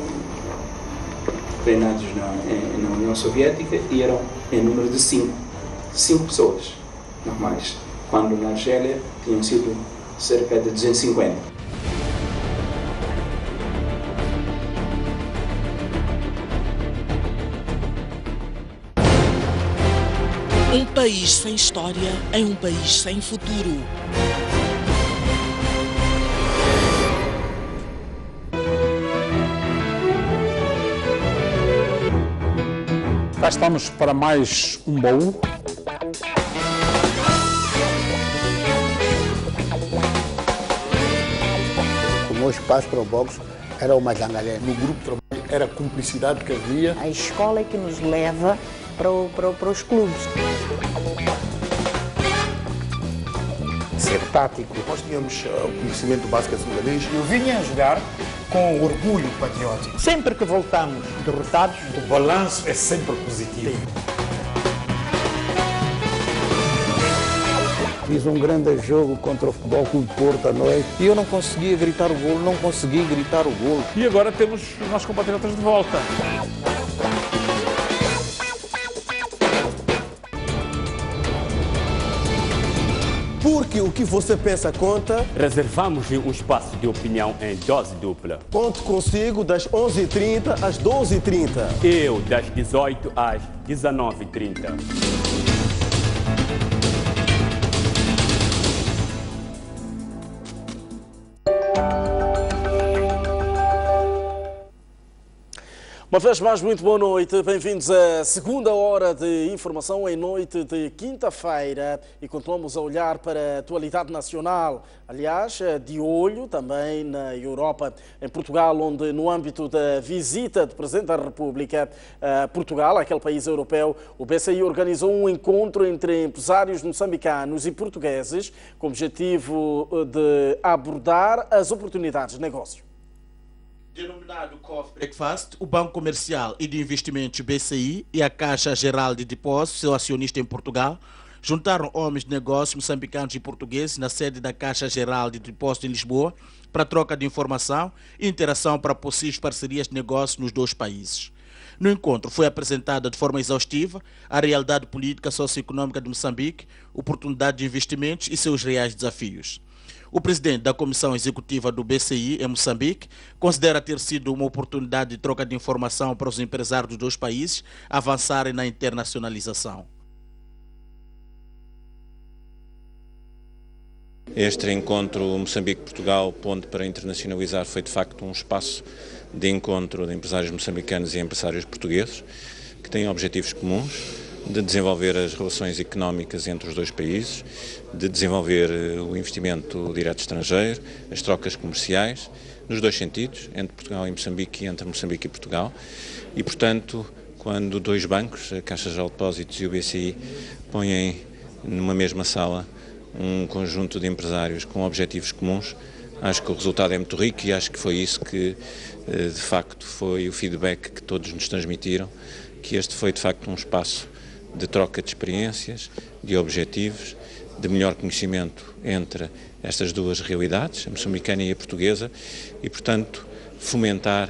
treinados na União Soviética e eram em número de 5 pessoas normais, quando na Argélia tinham sido cerca de 250. Um país sem história é um país sem futuro. Cá estamos para mais um baú. O meu espaço para o boxe era uma jangalé. No grupo de trabalho era a cumplicidade que havia. A escola é que nos leva para os clubes. Ser tático. Nós tínhamos o conhecimento básico senegalês. Eu vinha a jogar com orgulho patriótico. Sempre que voltamos derrotados, o balanço é sempre positivo. Fiz um grande jogo contra o Futebol Clube de Porto à noite. E eu não conseguia gritar o golo, não consegui gritar o golo. E agora temos os nossos compatriotas de volta. Porque o que você pensa conta. Reservamos um espaço de opinião em dose dupla. Conto consigo das 11h30 às 12h30. Eu das 18 às 19h30. Uma vez mais, muito boa noite. Bem-vindos à segunda hora de informação em noite de quinta-feira e continuamos a olhar para a atualidade nacional. Aliás, de olho também na Europa, em Portugal, onde no âmbito da visita do Presidente da República a Portugal, aquele país europeu, o BCI organizou um encontro entre empresários moçambicanos e portugueses com o objetivo de abordar as oportunidades de negócio. Denominado Coffee Breakfast, o Banco Comercial e de Investimentos BCI e a Caixa Geral de Depósitos, seu acionista em Portugal, juntaram homens de negócios moçambicanos e portugueses na sede da Caixa Geral de Depósitos em Lisboa para troca de informação e interação para possíveis parcerias de negócios nos dois países. No encontro foi apresentada de forma exaustiva a realidade política e socioeconômica de Moçambique, oportunidade de investimentos e seus reais desafios. O presidente da Comissão Executiva do BCI em Moçambique considera ter sido uma oportunidade de troca de informação para os empresários dos dois países avançarem na internacionalização. Este encontro Moçambique-Portugal, ponte para internacionalizar, foi de facto um espaço de encontro de empresários moçambicanos e empresários portugueses que têm objetivos comuns de desenvolver as relações económicas entre os dois países, de desenvolver o investimento direto estrangeiro, as trocas comerciais, nos dois sentidos, entre Portugal e Moçambique e entre Moçambique e Portugal. E, portanto, quando dois bancos, a Caixa Geral de Depósitos e o BCI, põem numa mesma sala um conjunto de empresários com objetivos comuns, acho que o resultado é muito rico e acho que foi isso que, de facto, foi o feedback que todos nos transmitiram, que este foi, de facto, um espaço de troca de experiências, de objetivos, de melhor conhecimento entre estas duas realidades, a moçambicana e a portuguesa, e, portanto, fomentar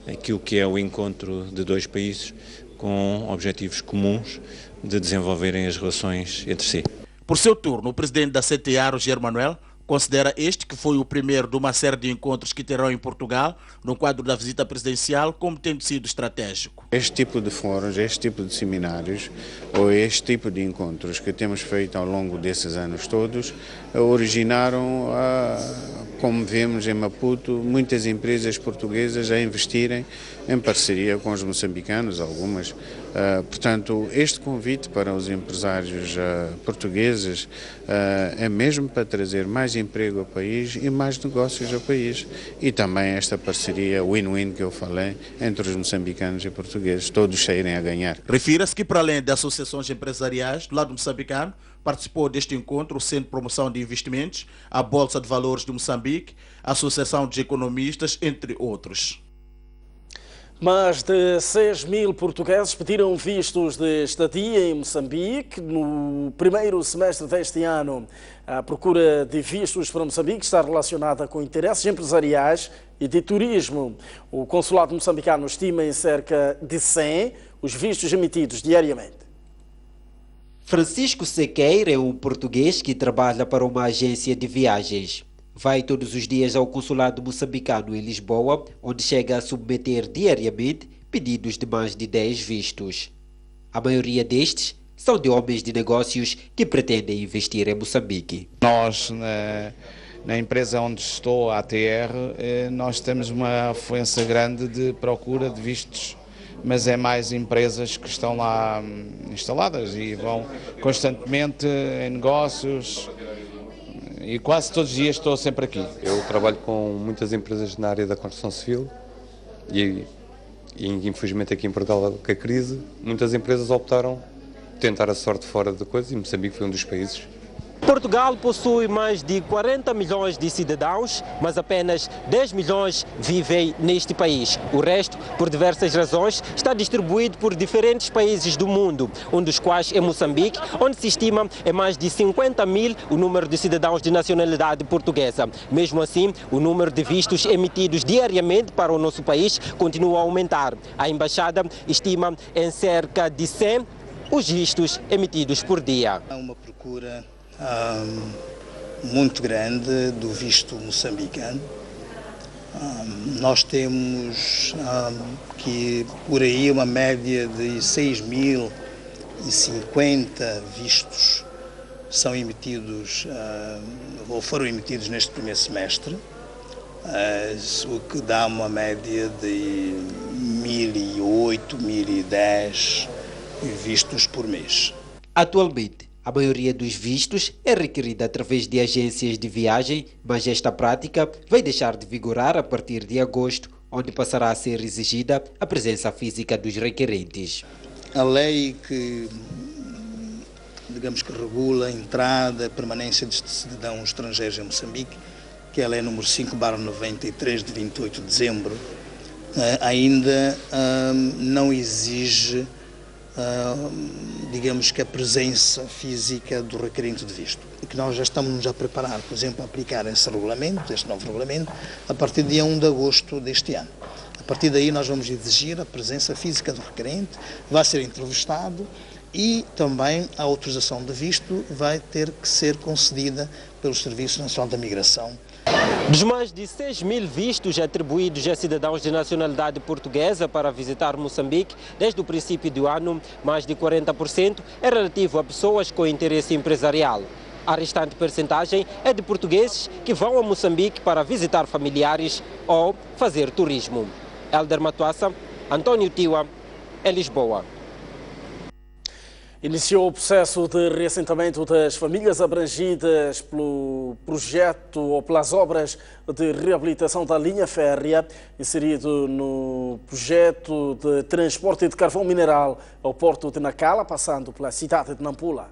aquilo que é o encontro de dois países com objetivos comuns de desenvolverem as relações entre si. Por seu turno, o presidente da CTA, Rogério Manuel, considera este que foi o primeiro de uma série de encontros que terão em Portugal, no quadro da visita presidencial, como tendo sido estratégico. Este tipo de fóruns, este tipo de seminários, ou este tipo de encontros que temos feito ao longo desses anos todos, originaram, como vemos em Maputo, muitas empresas portuguesas a investirem em parceria com os moçambicanos, algumas. Portanto, este convite para os empresários portugueses é mesmo para trazer mais emprego ao país e mais negócios ao país. E também esta parceria win-win que eu falei entre os moçambicanos e portugueses, todos saírem a ganhar. Refira-se que, para além das associações empresariais do lado moçambicano, participou deste encontro o Centro de Promoção de Investimentos, a Bolsa de Valores de Moçambique, a Associação de Economistas, entre outros. Mais de 6 mil portugueses pediram vistos de estadia em Moçambique no primeiro semestre deste ano. A procura de vistos para Moçambique está relacionada com interesses empresariais e de turismo. O consulado moçambicano estima em cerca de 100 os vistos emitidos diariamente. Francisco Sequeira é um português que trabalha para uma agência de viagens. Vai todos os dias ao consulado moçambicano em Lisboa, onde chega a submeter diariamente pedidos de mais de 10 vistos. A maioria destes são de homens de negócios que pretendem investir em Moçambique. Nós, na empresa onde estou, a ATR, nós temos uma afluência grande de procura de vistos, mas é mais empresas que estão lá instaladas e vão constantemente em negócios. E quase todos os dias estou sempre aqui. Eu trabalho com muitas empresas na área da construção civil e infelizmente aqui em Portugal, com a crise, muitas empresas optaram por tentar a sorte fora de coisas e Moçambique foi um dos países. Portugal possui mais de 40 milhões de cidadãos, mas apenas 10 milhões vivem neste país. O resto, por diversas razões, está distribuído por diferentes países do mundo, um dos quais é Moçambique, onde se estima é mais de 50 mil o número de cidadãos de nacionalidade portuguesa. Mesmo assim, o número de vistos emitidos diariamente para o nosso país continua a aumentar. A embaixada estima em cerca de 100 os vistos emitidos por dia. Há uma procura muito grande do visto moçambicano. Nós temos que por aí uma média de 6.050 vistos são emitidos ou foram emitidos neste primeiro semestre, o que dá uma média de 1.008, 1.010 vistos por mês. Atualmente, a maioria dos vistos é requerida através de agências de viagem, mas esta prática vai deixar de vigorar a partir de agosto, onde passará a ser exigida a presença física dos requerentes. A lei que, digamos que regula a entrada e permanência de cidadãos estrangeiros em Moçambique, que é a lei número 5/93 de 28 de dezembro, ainda não exige, digamos que a presença física do requerente de visto. O que nós já estamos a preparar, por exemplo, a aplicar esse regulamento, este novo regulamento, a partir do dia 1 de agosto deste ano. A partir daí nós vamos exigir a presença física do requerente, vai ser entrevistado e também a autorização de visto vai ter que ser concedida pelo Serviço Nacional da Migração. Dos mais de 6.000 vistos atribuídos a cidadãos de nacionalidade portuguesa para visitar Moçambique, desde o princípio do ano, mais de 40% é relativo a pessoas com interesse empresarial. A restante percentagem é de portugueses que vão a Moçambique para visitar familiares ou fazer turismo. Helder Matuassa, António Tiwa, em Lisboa. Iniciou o processo de reassentamento das famílias abrangidas pelo projeto ou pelas obras de reabilitação da linha férrea, inserido no projeto de transporte de carvão mineral ao porto de Nacala, passando pela cidade de Nampula.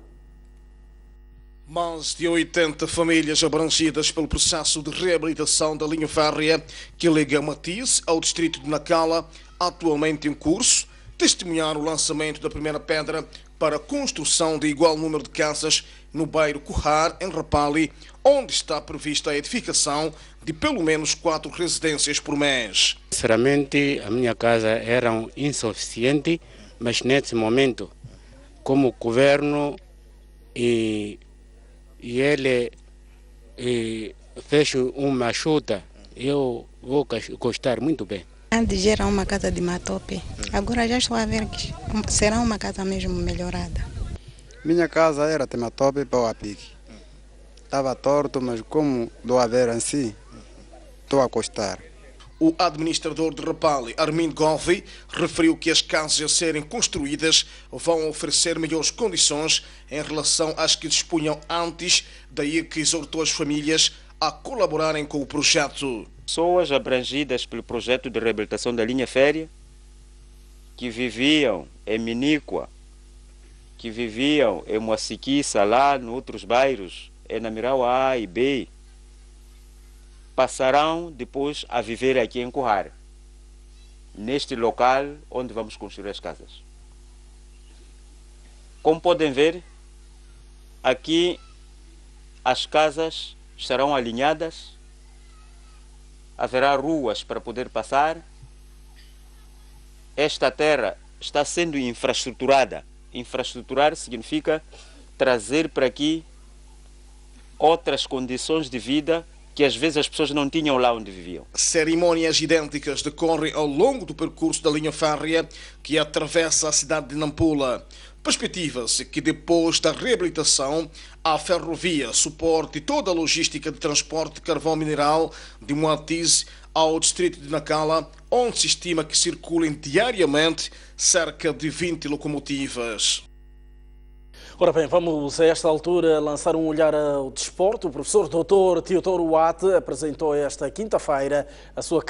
Mais de 80 famílias abrangidas pelo processo de reabilitação da linha férrea que liga Matiz ao distrito de Nacala, atualmente em curso, testemunharam o lançamento da primeira pedra para a construção de igual número de casas no bairro Currar, em Rapalli, onde está prevista a edificação de pelo menos 4 residências por mês. Sinceramente, a minha casa era insuficiente, mas nesse momento, como o governo e ele fez uma ajuda, eu vou gostar muito bem. Antes era uma casa de matope, agora já estou a ver que será uma casa mesmo melhorada. Minha casa era de matope para o apique. Estava torto, mas como estou a ver assim, estou a gostar. O administrador de Rapalli, Armindo Govi, referiu que as casas a serem construídas vão oferecer melhores condições em relação às que dispunham antes, daí que exortou as famílias a colaborarem com o projeto. Pessoas abrangidas pelo projeto de reabilitação da linha férrea, que viviam em Miníqua, que viviam em Moassiquiça, lá em outros bairros, em Namirau A e B, passarão depois a viver aqui em Currar, neste local onde vamos construir as casas. Como podem ver, aqui as casas estarão alinhadas, haverá ruas para poder passar. Esta terra está sendo infraestruturada. Infraestruturar significa trazer para aqui outras condições de vida que às vezes as pessoas não tinham lá onde viviam. Cerimónias idênticas decorrem ao longo do percurso da linha férrea que atravessa a cidade de Nampula. Perspectiva-se que depois da reabilitação, a ferrovia suporte toda a logística de transporte de carvão mineral de Moatize ao distrito de Nacala, onde se estima que circulem diariamente cerca de 20 locomotivas. Ora bem, vamos a esta altura lançar um olhar ao desporto. O professor Dr. Teodoro Watt apresentou esta quinta-feira a sua